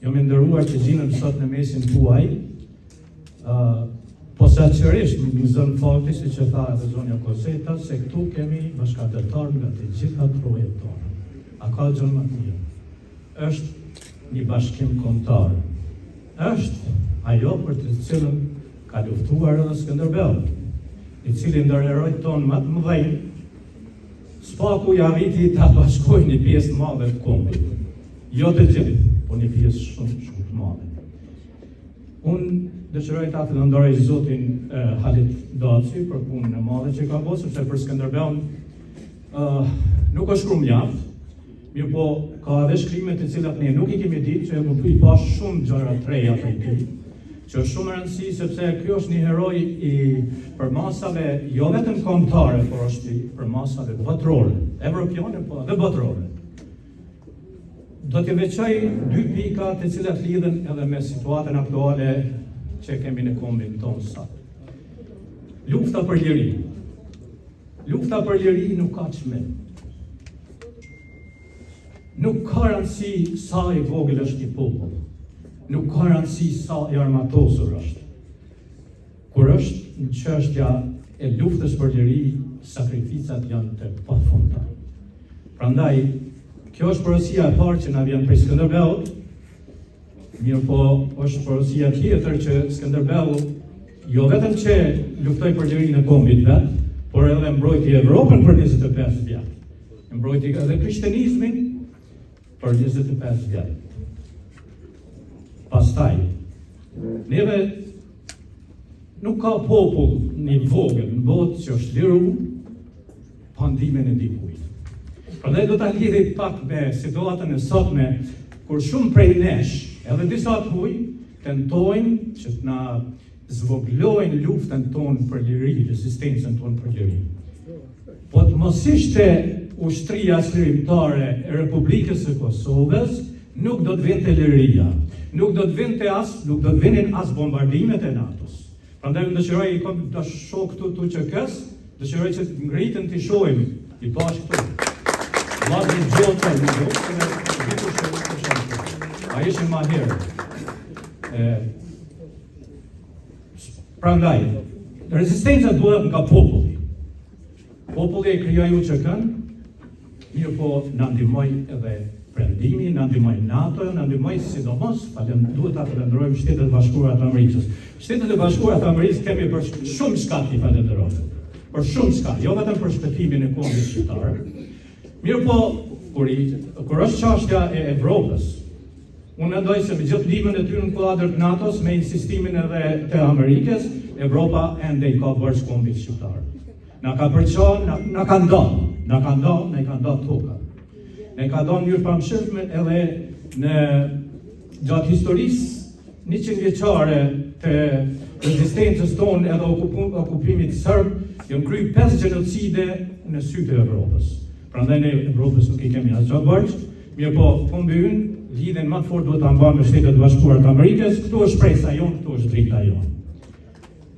Jam i nderuar që gjinem sot në mesin tuaj. Posaçërisht më zon fakti siç e tha edhe zonja Kozeta se këtu kemi bashkëdhetar nga të gjitha trojet tona. A ka gjë më të mirë? Është një bashkim kombëtar. Është ajo për të cilën ka luftuar edhe Skenderbeu, i cili ndër herojt tonë më të mëdhenj, spaku i arriti ta bashkojë një pjesë të madhe të kombit. Jo të gjithë, por një pjesë shumë të madhe. Unë dëshiroj ta falenderoj zotin Halil Dacit për punën e madhe që ka bërë, sepse për Skenderbeun nuk është shumë mjaft, mirë po ka edhe shkrimet të cilat ne nuk i kemi ditë, që më i pa shumë gjëra të reja prej tij, që është shumë e rëndësishme sepse ky është një heroj i përmasave jo vetëm kombëtare, por është i përmasave botërore, evropiane po edhe botërore. Do të veçoj 2 pika të cilat lidhen edhe me situatën aktuale që kemi në kombin tonë sot. Lufta për liri. Lufta për liri nuk ka çmim. Nuk ka rëndësi sa i vogël është një popull. Nuk ka rëndësi sa i armatosur është. Kur është në çështja e luftës për liri, sakrificat janë të pafundta. Prandaj, kjo është porosia e parë që na vjen prej Skenderbeut, mirë po është porosia tjetër që Skenderbeu jo vetëm që luftoi për lirinë e kombit vet, por edhe mbrojti Evropën për 25 vjet. Mbrojti edhe krishterizmin për 25 vjet. Pastaj, neve nuk ka popull një vogël në botë që është liru pa ndikimin e dikujt. Prandaj do ta lidhej pak me situatën e sotme, kur shumë prej nesh, edhe disa të huaj, tentojnë që të na zvoglojnë luftën tonë për liri, rezistencën tonë për liri. po të mos ishte ushtria slirimtare e Republikës së Kosovës, nuk do të vinte liria, nuk do të vinin as bombardimet e NATO-s. Prandaj unë dëshiroj i kom të shoh këtu që kës, dëshiroj që të ngritën të shohim i bashkë këtu. Vllazë i gjota në a ishin ma herë. Prandaj, rezistenca duhet nga populli. Populli e krijoi UÇK-n, mirë po na ndihmoi edhe Perëndimi, na ndihmoi NATO, na ndihmoi sidomos, duhet ta falenderojmë Shtetet e Bashkuara të Amerikës. Shtetet e Bashkuara të Amerikës kemi për shumë shkak i falenderojmë. Për shumë shkak, jo vetëm për shpëtimin e kombit shqiptar. Mirë po, kur është çështja e Evropës, unë mendoj se me gjithë ndihmën e tyre në kuadër të NATO-s, me insistimin edhe të Amerikës, Evropa ende i ka bërë kombit shqiptar. Na ka përçon, na ka ndonë toka. Ne ka ndonë njërë pamshirme edhe në gjatë historisë 100 vjeçare të rezistencës tonë edhe okupimit sërb, janë kryer 5 gjenocide në sytë e Evropës. Prandaj ne Evropës nuk i kemi asgjë bërë, mirë po kombi ynë, lidhen më të fortë duhet ta mbajmë me Shtetet e Bashkuara të Amerikës, këtu është shpresa jonë, këtu është drita jonë.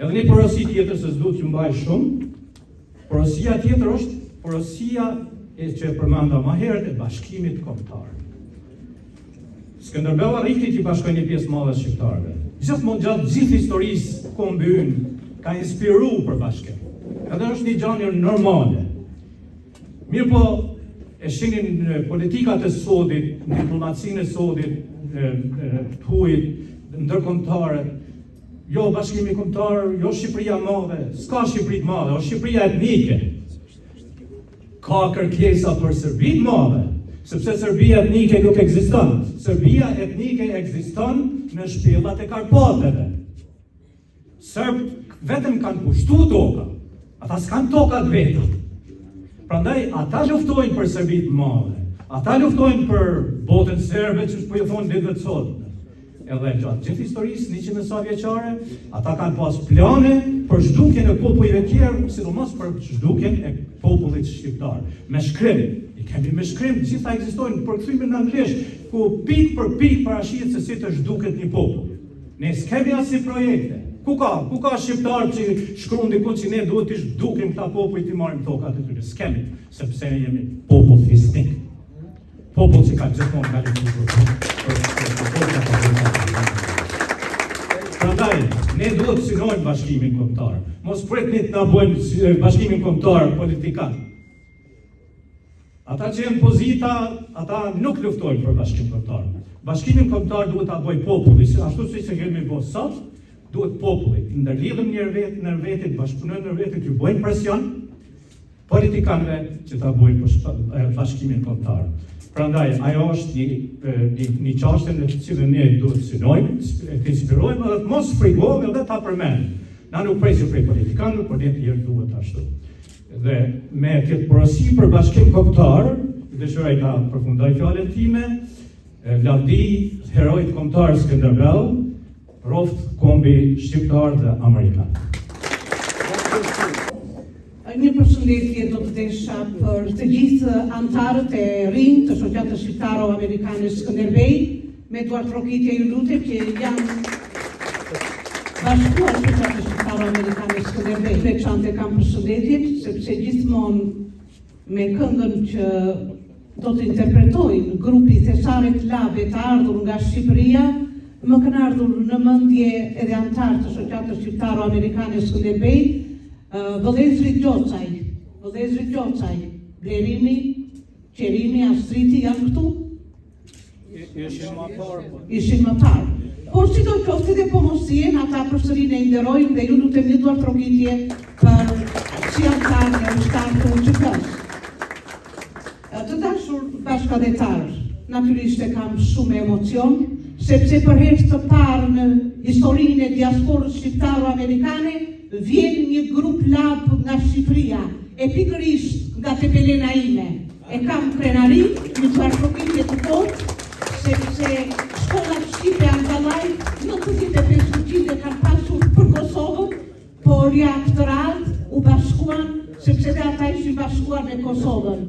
Edhe një porosi tjetër se s'duhet t'ju mbaj shumë, porosia tjetër është porosia e që përmenda më herët e bashkimit kombëtar. Skenderbej arriti që bashkoi një pjesë madhe shqiptarëve. Gjithmonë gjatë gjithë historisë kombi ynë ka inspiruar për bashkim. Edhe është një gjë normale. Mirë po, e shinin politikat e sodit, diplomacinë e sodit, të huajt, ndërkombëtare, jo bashkimi kombëtar, jo Shqipëria madhe, s'ka Shqipëri të madhe, është Shqipëria etnike. Ka kërkesa për Serbi të madhe, sepse Serbia etnike nuk ekziston. Serbia etnike ekziston në shpellat e Karpateve. Serbt vetëm kanë pushtu toka, ata s'kan toka të veta. Prandaj ata luftojnë për Serbi të madhe, ata luftojnë për botën serbe që po ju thonë ditëve të sotme. Edhe gjatë gjithë historisë 100 e sa vjeçare, ata kanë pas plane për zhdukjen e popujve tjerë, sidomos për zhdukjen e popullit shqiptar. Me shkrim, i kemi me shkrim, gjitha ekzistojnë për kthimin në anglisht, ku pik për pik parashihet se si të zhduket një popull. Ne s'kemi asnjë projekte. Ku ka shqiptar që shkruan diku që ne duhet të zhdukim këta popull të marrim tokat e tyre? S'kemi, sepse ne jemi popull fisnik. Popull që ka gjithmonë kalifikuar. Prandaj, ne duhet të synojmë bashkimin kombëtar. Mos pritni të na bëjnë bashkimin kombëtar politikan. Ata që janë pozita, ata nuk luftojnë për bashkim kombëtar. Bashkimin kombëtar duhet ta bëjë populli, ashtu siç e kemi bërë sot, duhet populli. Ndërlidhem në vetë, bashkëpunojnë në vetë, që bëjnë presion politikanëve që ta bëjnë për bashkimin kombëtar. Prandaj, ajo është një çështje në të cilën ne duhet të synojmë, të inspirojmë dhe të mos frikojmë edhe ta përmendëm. Na nuk presim prej politikanëve, por ne të tjerë duhet ashtu. Dhe me këtë porosi për bashkim kombëtar, dëshiroj ta përfundoj fjalën time, lavdi herojt kombëtar Skenderbej, roft kombi shqiptar dhe amerikan. Një përshëndetje do të desha për të gjithë antarët e rinj të shoqatës shqiptaro-amerikane Skenderbej, me duar trokitje ju lutem që janë bashkuar shoqatës shqiptaro-amerikane Skenderbej. Veçante kam përshëndetjet, sepse gjithmonë me këngën që do të interpretojnë grupi thesaret labe të ardhur nga Shqipëria, më kanë ardhur në mendje edhe antarë të shoqatës shqiptaro-amerikane Skenderbej, vëllezrit Gjocaj, Blerimi, Qerimi, Astriti janë këtu? Ishin më parë. Por si do qoftë edhe po mos jenë, ata përsëri ne nderojmë dhe ju lutem një duar trokitje për si antarë në ushtarë të UÇK-s. Të dashur bashkëdhetarë, natyrisht e kam shumë emocion, sepse për herë të parë në historinë e diasporës shqiptaro-amerikane vjen një grup lab nga Shqipëria, e pikërisht nga Tepelena ime. E kam krenari, një duar trokitje të fortë, sepse shkollat shqipe Andallaj 95% kanë pasur për Kosovën, por ja këtë radhë u bashkuan, sepse dhe ata ishin bashkuar Bashkuar me Kosovën.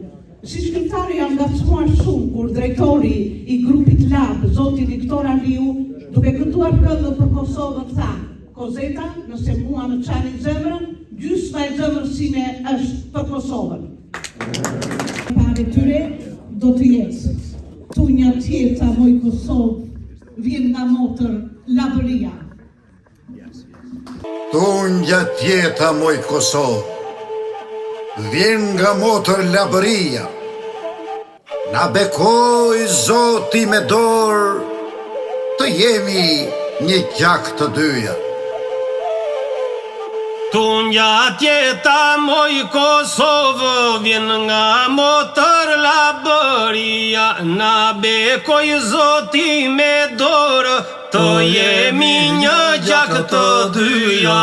Si shkrimtari jam ngacmuar shumë kur drejtori I grupit LAB, zoti Viktor Aliu, duke kënduar këngën për Kosovën tha: Kozeta, nëse mua më çani zemrën, gjysma e zemrës sime është për Kosovën. Pare tyre do të jetë tunja tjeta moj Kosovë vjen nga motër labëria. Tunja tjeta moj Kosovë vjen nga motër labëria. Na bekoj Zoti me dorë, të jemi një gjak të dyja. Tunja tjeta moj Kosovë vjen nga motër labëria. Na bekoj Zoti me dorë, të jemi një gjak të dyja.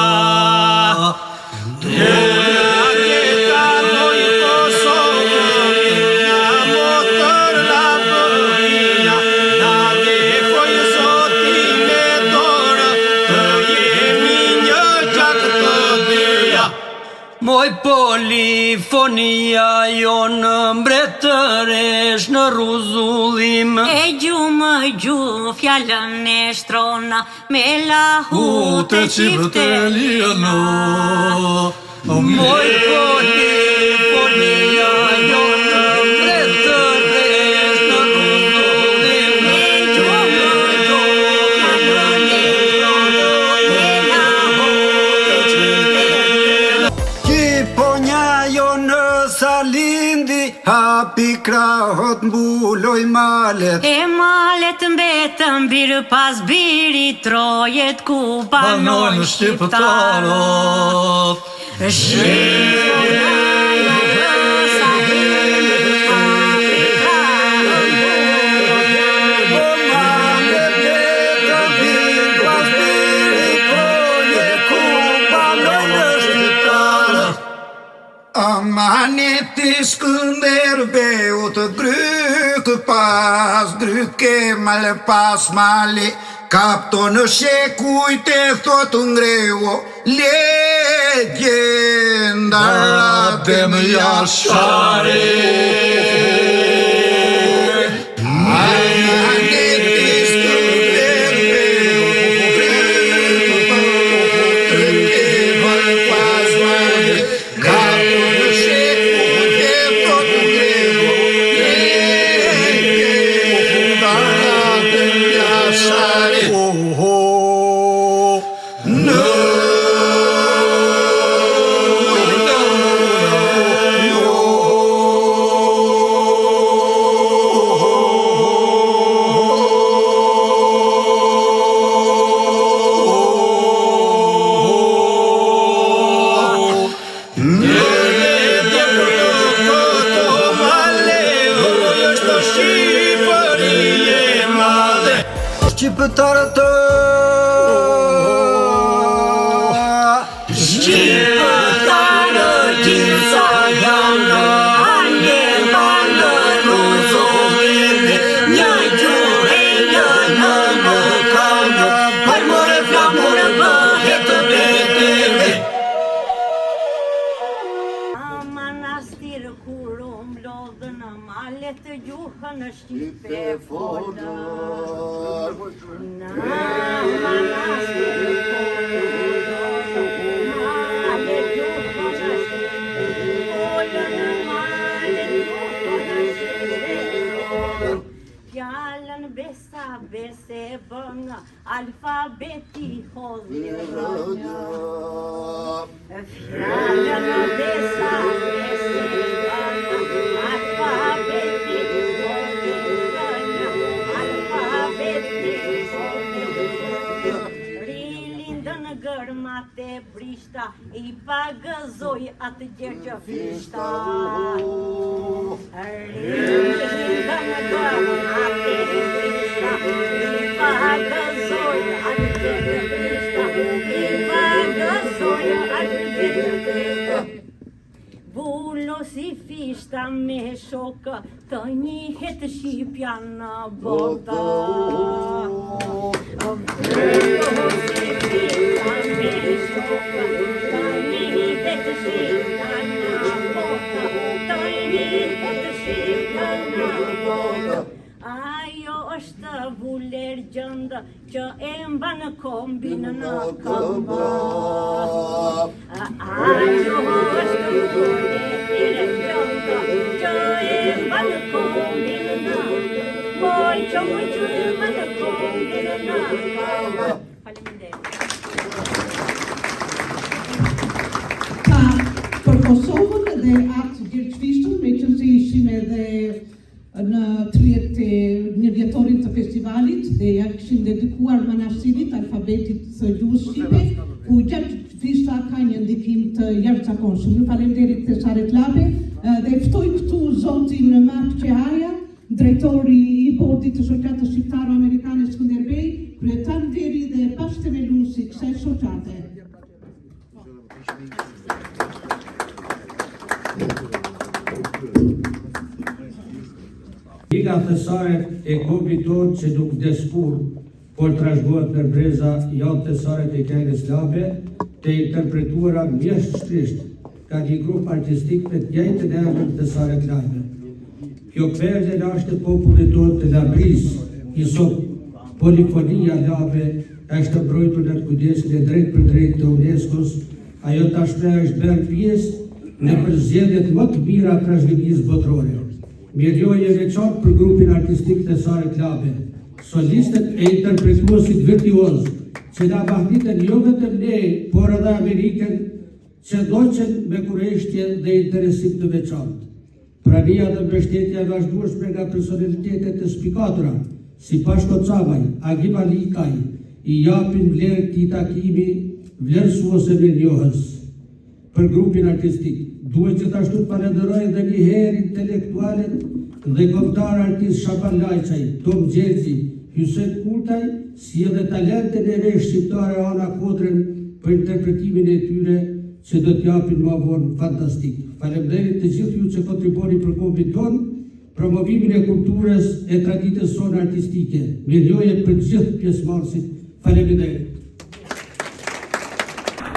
Tunja tjeta moj Kosovë vjen nga motër labëria. Na bekoj Zoti me dorë, të jemi një gjak të dyja. Moj polifonia jonë mbretëresh në rruzullim. E gju fjallën e shtrona me lahu të qifte liëno. Moj polifonia jonë mbretëresh në rruzullim. E gju fjallën e shtrona me lahu të qifte liëno. Qiponja jo në salindi, hapi krahët mbuloj malet. E malet mbetën birë pas biri trojet ku banojnë shqiptarët. Shqiptarët Amaneti Skenderbej të gryk pas gryke male pas male, kapto në shekujt e thot ngreo legenda radem jashare. Shqiptarët gjitha janë anje banë rruzullim. Një gjuhë një në këngë, Parmore flamure bëhet të betim. Manastir kur mblodhën malet të gjuhën në Shqipe folën. Fjallën besa bese bëngë, alfabeti hodhi rënjë. Fjallën besa bese bëngë, alfabeti hodhi rënjë. Alfabeti hodhi rënjë. Rilindën gërmat e brishta, I pagëzoj atë gjë që fishta. Rilindën gërmat e brishta, I pagëzoj atë gjë që fishta. I pagëzoj atë gjë që fishta. Bullo si fishta me shokë, të njihet Shqipja në botë. Bullo si fishta me shokë, të njihet Shqipja në botë. që e mban kombin në këmbë. Ajo është vojë e rëndë që e mban kombin në këmbë. Moj që e mban kombin në këmbë. Faleminderit. Për Kosovën dhe atë gjithëfishtën, me që se ishim edhe në 31 vjetorin të festivalit dhe ja këshim dedikuar manastirit alfabetit të gjuhës shqipe, ku gjithëfishta ka një ndikim të jashtëzakonshëm. Ju falenderit të SHSHA dhe ftoj këtu zotin Mark Qehaja, drejtori i Bordit të Shoqatës Shqiptaro-Amerikane Skenderbej, kryetar deri dhe bashkëthemeluesi i kësaj shoqate. Liga thesaret e kombit tonë që nuk vdes kur, por trashëgohet në breza janë thesaret e këngës slabe, të interpretuara mjeshtrisht ka një grup artistik me të njëjtën emër thesaret slabe. Kjo perle lashtë të popullit tonë të labris, i sot polifonia labe është mbrojtur në kujdesin e drejt për drejt të UNESCO-s, ajo tashme është bërë pjesë në përzgjedhjet më të mira trashëgimisë botërore. Mirënjohje veçantë për grupin artistik thesaret labe, solistët e interpretuesit virtuoz, që na mahnitën jo vetëm ne, por edhe Amerikën, që ndoqen me kurreshtje dhe interesim të veçantë. Prania dhe mbështetja e vazhdueshme nga personalitetet të spikatura, si Pashko Camaj, Agim Alikaj, i japin vlerë këtij takimi vlerësuese mirënjohës për grupin artistik. Duhet gjithashtu të falenderoj edhe një herë intelektualet dhe kombëtar artist Shaban Lajçaj, Tom Xherxhi, Hysen Kurtaj, si edhe talentet e re shqiptare Ana Kodren për interpretimin e tyre që do t'japin më vonë fantastik. Faleminderit të gjithë ju që kontribuoni për kombin tonë, promovimin e kulturës e traditës sonë artistike. Mirënjohje për gjithë pjesëmarrësit. Faleminderit.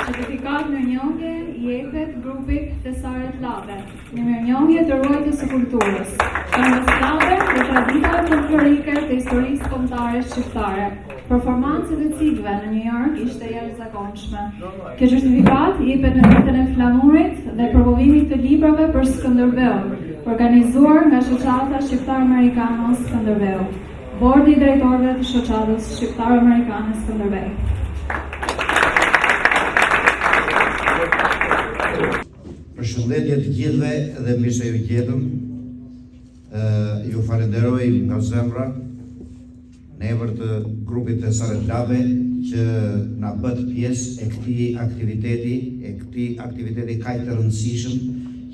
Certifikat mirënjohje i jepet grupit Thesaret Labe, në mirënjohje të ruajtjes së kulturës, këngës slabe dhe traditave folklorike të historisë kombëtare shqiptare. Performancët e cilëve në New York ishte jashtëzakonshme. Kjo certifikat i jepet në ditën e Flamurit dhe promovimit të librave për Skenderbej, organizuar nga Shoqata Shqiptaro-Amerikane Skenderbej. Bordi i drejtorëve të Shoqatës Shqiptaro-Amerikane Skenderbej. Përshëndetje të gjithëve dhe mirë se ju gjetëm. Ju falenderoj nga zemra në emër të grupit Thesaret Labe që na bët pjesë e këtij aktiviteti kaq të rëndësishëm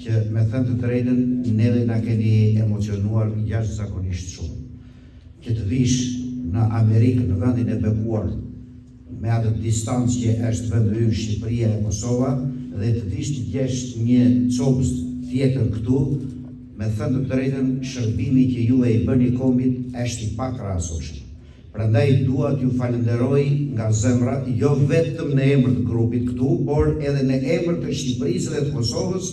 që me thënë të drejtën neve na keni emocionuar jashtëzakonisht shumë. Që të vish në Amerikë, në vendin e bekuar, me atë distancë që është vendi ynë Shqipëria e Kosova, dhe të vish të gjesh një copës tjetër këtu, me thënë të drejtën, shërbimi që ju e i bëni kombit është i pakrahasueshëm. Prandaj dua t'ju falenderoj nga zemra, jo vetëm në emër të grupit këtu, por edhe në emër të Shqipërisë dhe të Kosovës.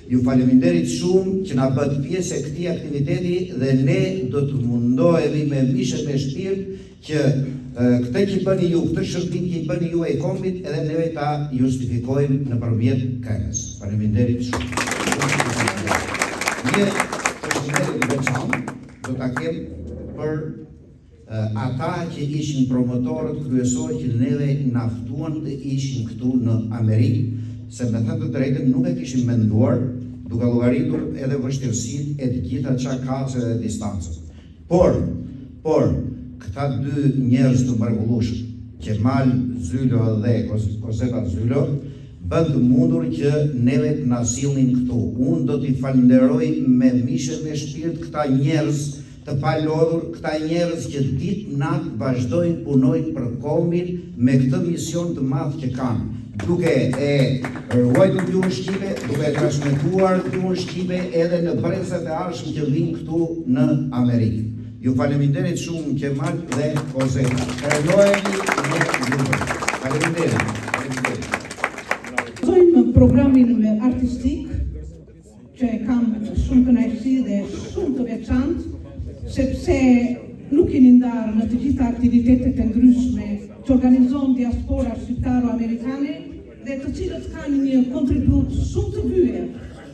Ju faleminderit shumë që na bët pjesë e këtij aktiviteti dhe ne do të mundohemi me mishë me shpirt që këtë që bëni ju, këtë shërbim që i bëni ju e i kombit, edhe neve ta justifikojmë nëpërmjet këngës. Faleminderit shumë. Një përshëndetje veçantë do ta kem për ata që ishin promotorët kryesorë që neve na ftuan të ishim këtu në Amerikë, se me thënë të drejtën nuk e kishim menduar, duke llogaritur edhe vështirësitë e të gjitha çakacet dhe distancët. Por këta dy njerëz të mrekullueshëm, Kemal Zylo dhe Koseta Zylo, bën të mundur që neve të na sillnin këtu. Unë do t'i falenderoj me mishë me shpirt këta njerëz të palodhur, këta njerëz që ditë natë vazhdojnë punojnë për kombin me këtë mision të madh që kanë, duke e ruajtur gjuhën shqipe, duke e transmetuar gjuhën shqipe edhe në brezat e ardhshëm që vijnë këtu në Amerikë. Ju faleminderit shumë Kemal dhe Koseta. Kalojeni në grupin. Faleminderit. Vazhdojmë programin artistik, që kam shumë kënaqësi dhe shumë të veçantë, sepse nuk keni ndarë në në të gjitha aktivitetet e ndryshme që organizon diaspora shqiptaro-amerikane dhe të cilët kanë një kontribut shumë të vyer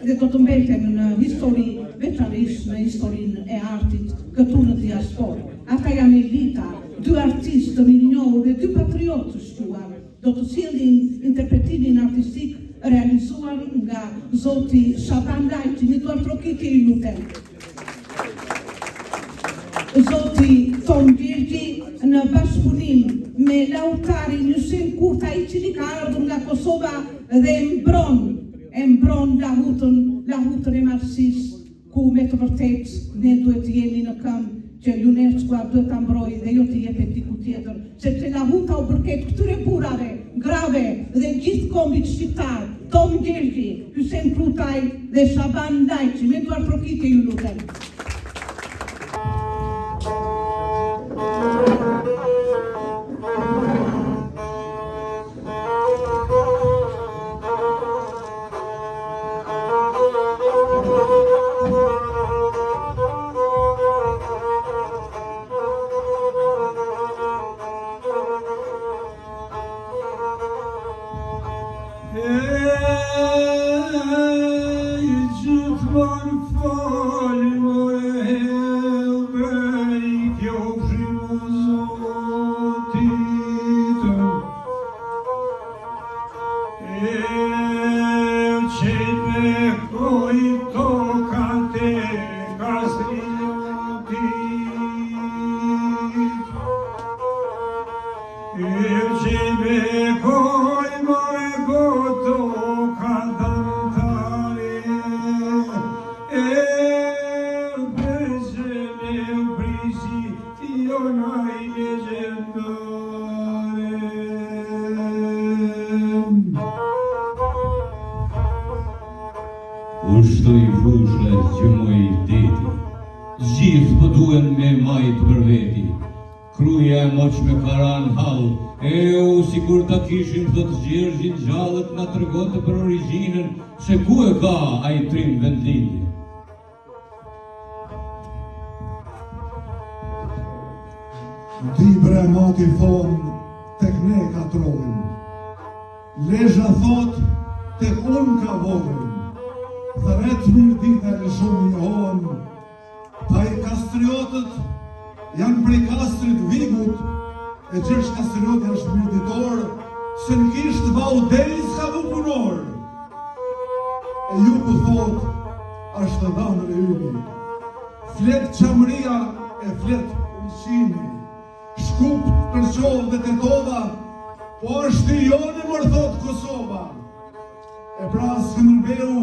dhe do të mbeten në histori, veçanërisht në historinë e artit këtu në diasporë. Ata janë elita, dy artistë të minjohur dhe dy patriotë të shquar, do të sjellin interpretimin artistik realizuar nga zoti Shaban Lajçi, një duar trokitje i lutem. Zoti Tom Gjergji në bashkëpunim me lautarin Yusem Kurta, i cili ka ardhur nga Kosova dhe e mbron lahutën e marxist, ku me të vërtet ne duhet të jemi në këmbë që UNESCO duhet ta mbrojë dhe jo të jepet diku tjetër, sepse lahuta u përket këtyre burrave, grave dhe gjithë kombit shqiptar, Tom Gjergji, Yusem Kurtaj dhe Shaban Lajçi, me duar trokitje ju lutem. Ushtoj fushë që moj deti, gjithë po duen me majt për veti. Kruja e moq me karan hall, sikur ta kishim thot Gjergjin gjallët na tregonte për origjinën, se ku e ka ai trim vendlindje. Di bre mati thonë, tek ne ka trojnë, Lezha thot, tek unë ka vodën, thret mirë dita e shumë njohon, pa i kastriotët janë prej kastrit Vigut, e gjesh kastrioti është mirëditor, se në kishtë vaudej s'ka vu punor. E ju ku thot, është të dhanër e ymi, flet qamëria e flet ullësimi, shkup për qovë dhe tetova, po është i joni mërë thot Kosova. E pra Skenderbeu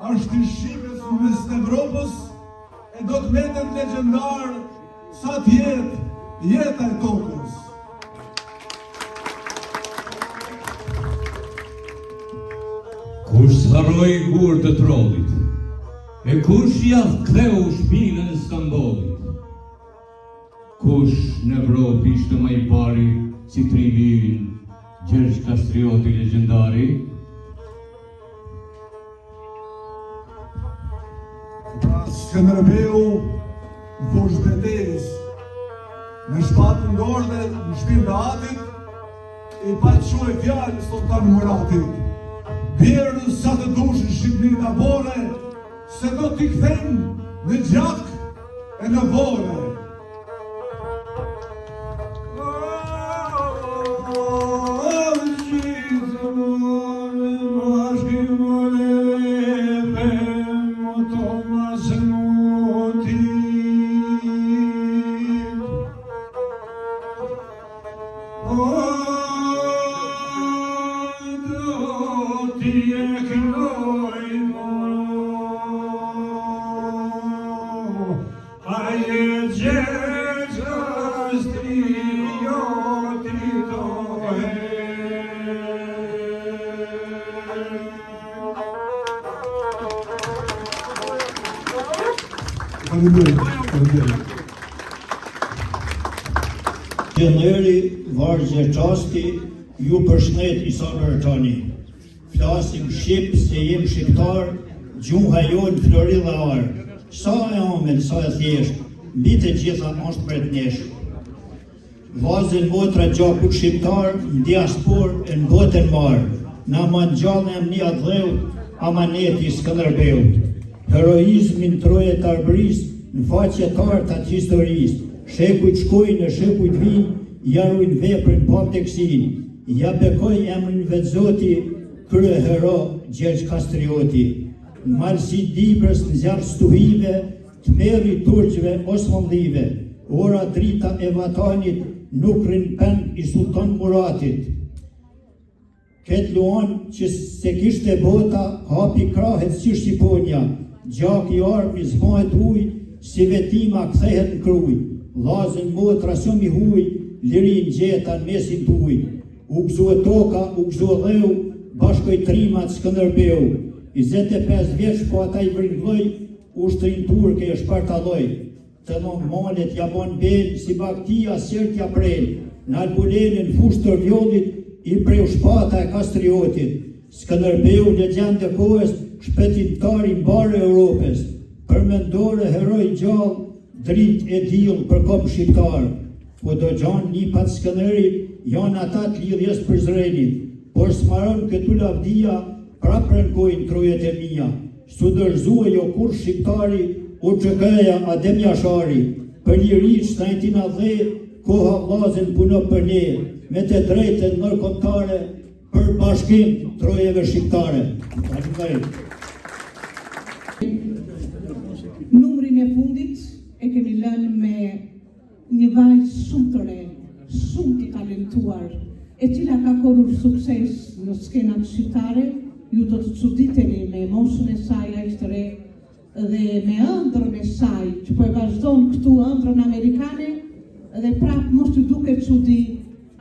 është i Shqipës në mes të Evropës, e do të metet legendar sa t'jetë jeta e tokës. Kush s'harroi gur të trollit, e kush ja ktheu shpinën Skambollit. Kush në Evropë ishte më i pari si trimi ynë, Gjergj Kastrioti legendari? Skenderbeu në fushë betejës, me shpatë në dorë dhe në shpinë të atit, i pa të shuaj fjallë Sultan Muratit. Bjerë sa të dushë Shqipëni të bore, se do t'i kthejmë në gjak e në vore. Gjeneri Vargje Qasti, ju përshnet Isa Mërçani. Flasim Shqip se jem shqiptar, gjuha jonë Florida arë. Sa e omen, sa e thjesht, mbi të gjitha është mretnesh. vazën motra gjakut shqiptar, në diaspor, në botën marë, na mangjallëm një adheut amaneti Skenderbeut. Heroizmin troje të arbëris, në faqe tartë atë historisë, shekujt shkojnë, shekujt vinë, jarujnë veprën pa teksin, ja bekoj emrin vetë Zoti, krye hero Gjergj Kastrioti. Në malësi Dibrës në zjarë stuhive, të meri turqve Osmanlive, ora drita e vatanit nuk rinë pen i Sultan Muratit. Këtë luan që se kishte bota, hapi krahet si Shqiponja, gjak i armi zmahet uj, si vetima kthehet në kruj, lazën motra sëm i huj, lirin gjeta në mesin të uj. U gëzua toka, u gëzua dheu, bashkoj trimat Skenderbeu, 25 vjeç po ata i vringlloj, ushtrin turke e shpartalloj. Të non malet ja bon bel, si baktia sërtja prel, në albulenën fush të vjollit, i preu shpata e Kastriotit. Skenderbeu legjendë kohës, shpëtimtari mbarë Europës, përmendore heroj gjallë, drit e dill për kom shqiptar. Po do gjanë një pat Skenderit, janë ata të lidhjes për zrenit, por smaron këtu lavdia, prapën kojnë trojet e mija. Su dërzue jo kur shqiptari, u qëkëja Adem Jashari, për liri shtajtina dhe, koha vlazën puno për ne, me të drejtën nërkombëtare, për bashkim trojeve shqiptare. Numrin e fundit e kemi lënë me një vajzë shumë të re, shumë të talentuar, e cila ka korrur sukses në skenat shqiptare. Ju do të çuditeni me moshën e saj aq të re dhe me ëndrrën e saj që po e vazhdon këtu ëndrrën amerikane dhe prap mos ju duket çudi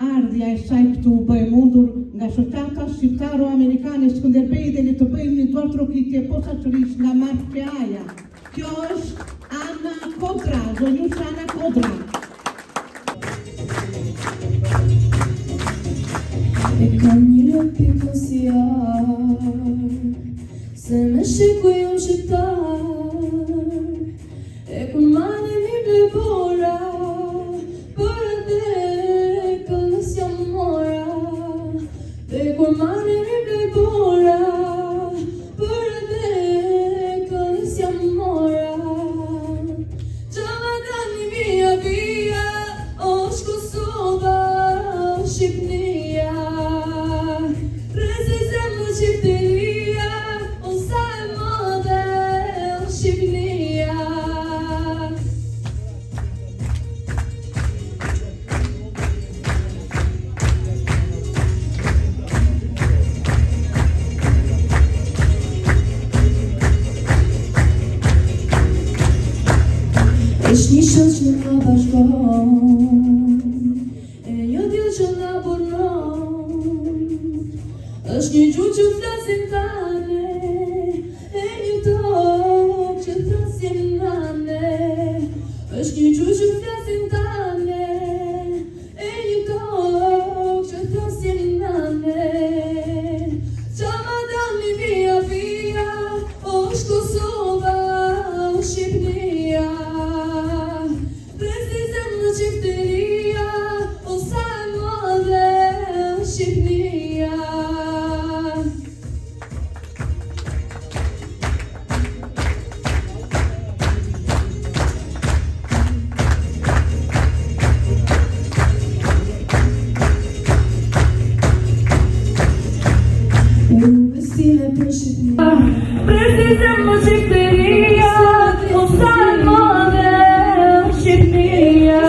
ardhja e saj këtu po e mundur nga shoqata shqiptaro-amerikane Skenderbej dhe le të bëjmë një duar trokitje posaçërisht nga Markeaja. Kjo është Ana Kodra, zonjush Ana Kodra. E kam një lopi kosiar, se me shiku jam shqiptar, e kun mani mi ble bora, për edhe këllës jam mora, e kun mani mi ble bora, për edhe këllës jam mora. Gjama dani via via, është Kosova, Shqipnia. Shqipteria, o sa e madhe, o Shqipnia. Është një shëll që nga bashkon, e një djel që nga burnon, është një gjuhë që flasim tane, e një tokë që thrasim nane. është një gjuhë që flasim tane, e një tokë që thrasim nane. Qa ma dani via via, është Kosova, është Shqipnia. Prezizem në qifteria, o sa e madhe, është Shqipnia. Prezizem në qifteria, o sa e madhe, është Shqipnia.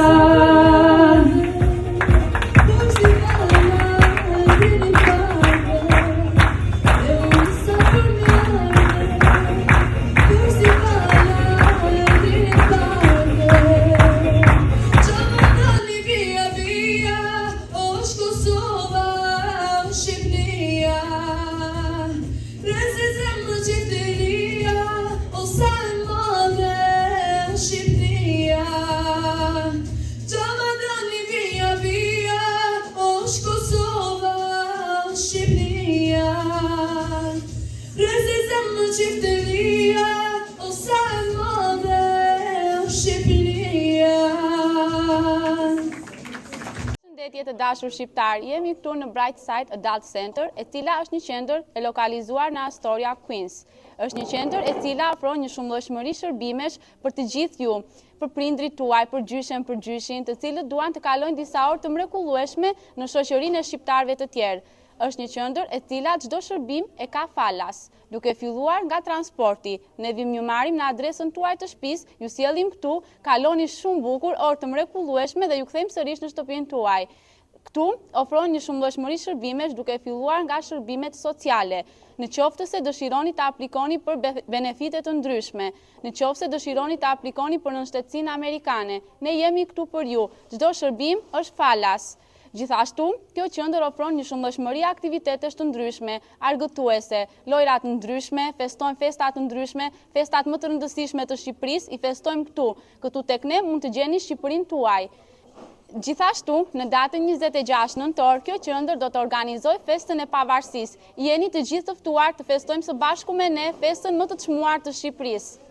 Përshëndetje të dashur shqiptar, jemi këtu në Bright Side Adult Center, e cila është një qendër e lokalizuar në Astoria, Queens. Është një qendër e cila ofron një shumëllojshmëri shërbimesh për të gjithë ju, për prindrit tuaj, për gjyshen, për gjyshin, të cilët duan të kalojnë disa orë të mrekullueshme në shoqërinë e shqiptarëve të tjerë. Është një qendër e cila çdo shërbim e ka falas, duke filluar nga transporti. Ne vim ju marrim në adresën tuaj të shtëpisë, ju sjellim këtu, kaloni shumë bukur, orë të mrekullueshme dhe ju kthejmë sërish në shtëpinë tuaj. Këtu ofron një shumëllojshmëri shërbimesh duke filluar nga shërbimet sociale. Në qoftë se dëshironi të aplikoni për benefite të ndryshme, në qoftë se dëshironi të aplikoni për nënshtetësinë amerikane, ne jemi këtu për ju. Çdo shërbim është falas. Gjithashtu, kjo qendër ofron një shumëllojshmëri aktivitetesh të ndryshme, argëtuese, lojra të ndryshme, festojmë festa të ndryshme, festat më të rëndësishme të Shqipërisë i festojmë këtu. Këtu tek ne mund të gjeni Shqipërinë tuaj. Gjithashtu, në datën 26 nëntor, kjo qendër do të organizojë festën e pavarësisë. Jeni të gjithë të ftuar të festojmë së bashku me ne festën më të çmuar të Shqipërisë.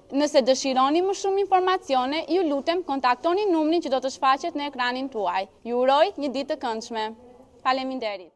Nëse dëshironi më shumë informacione, ju lutem kontaktoni numrin që do të shfaqet në ekranin tuaj. Ju uroj një ditë të këndshme. Faleminderit.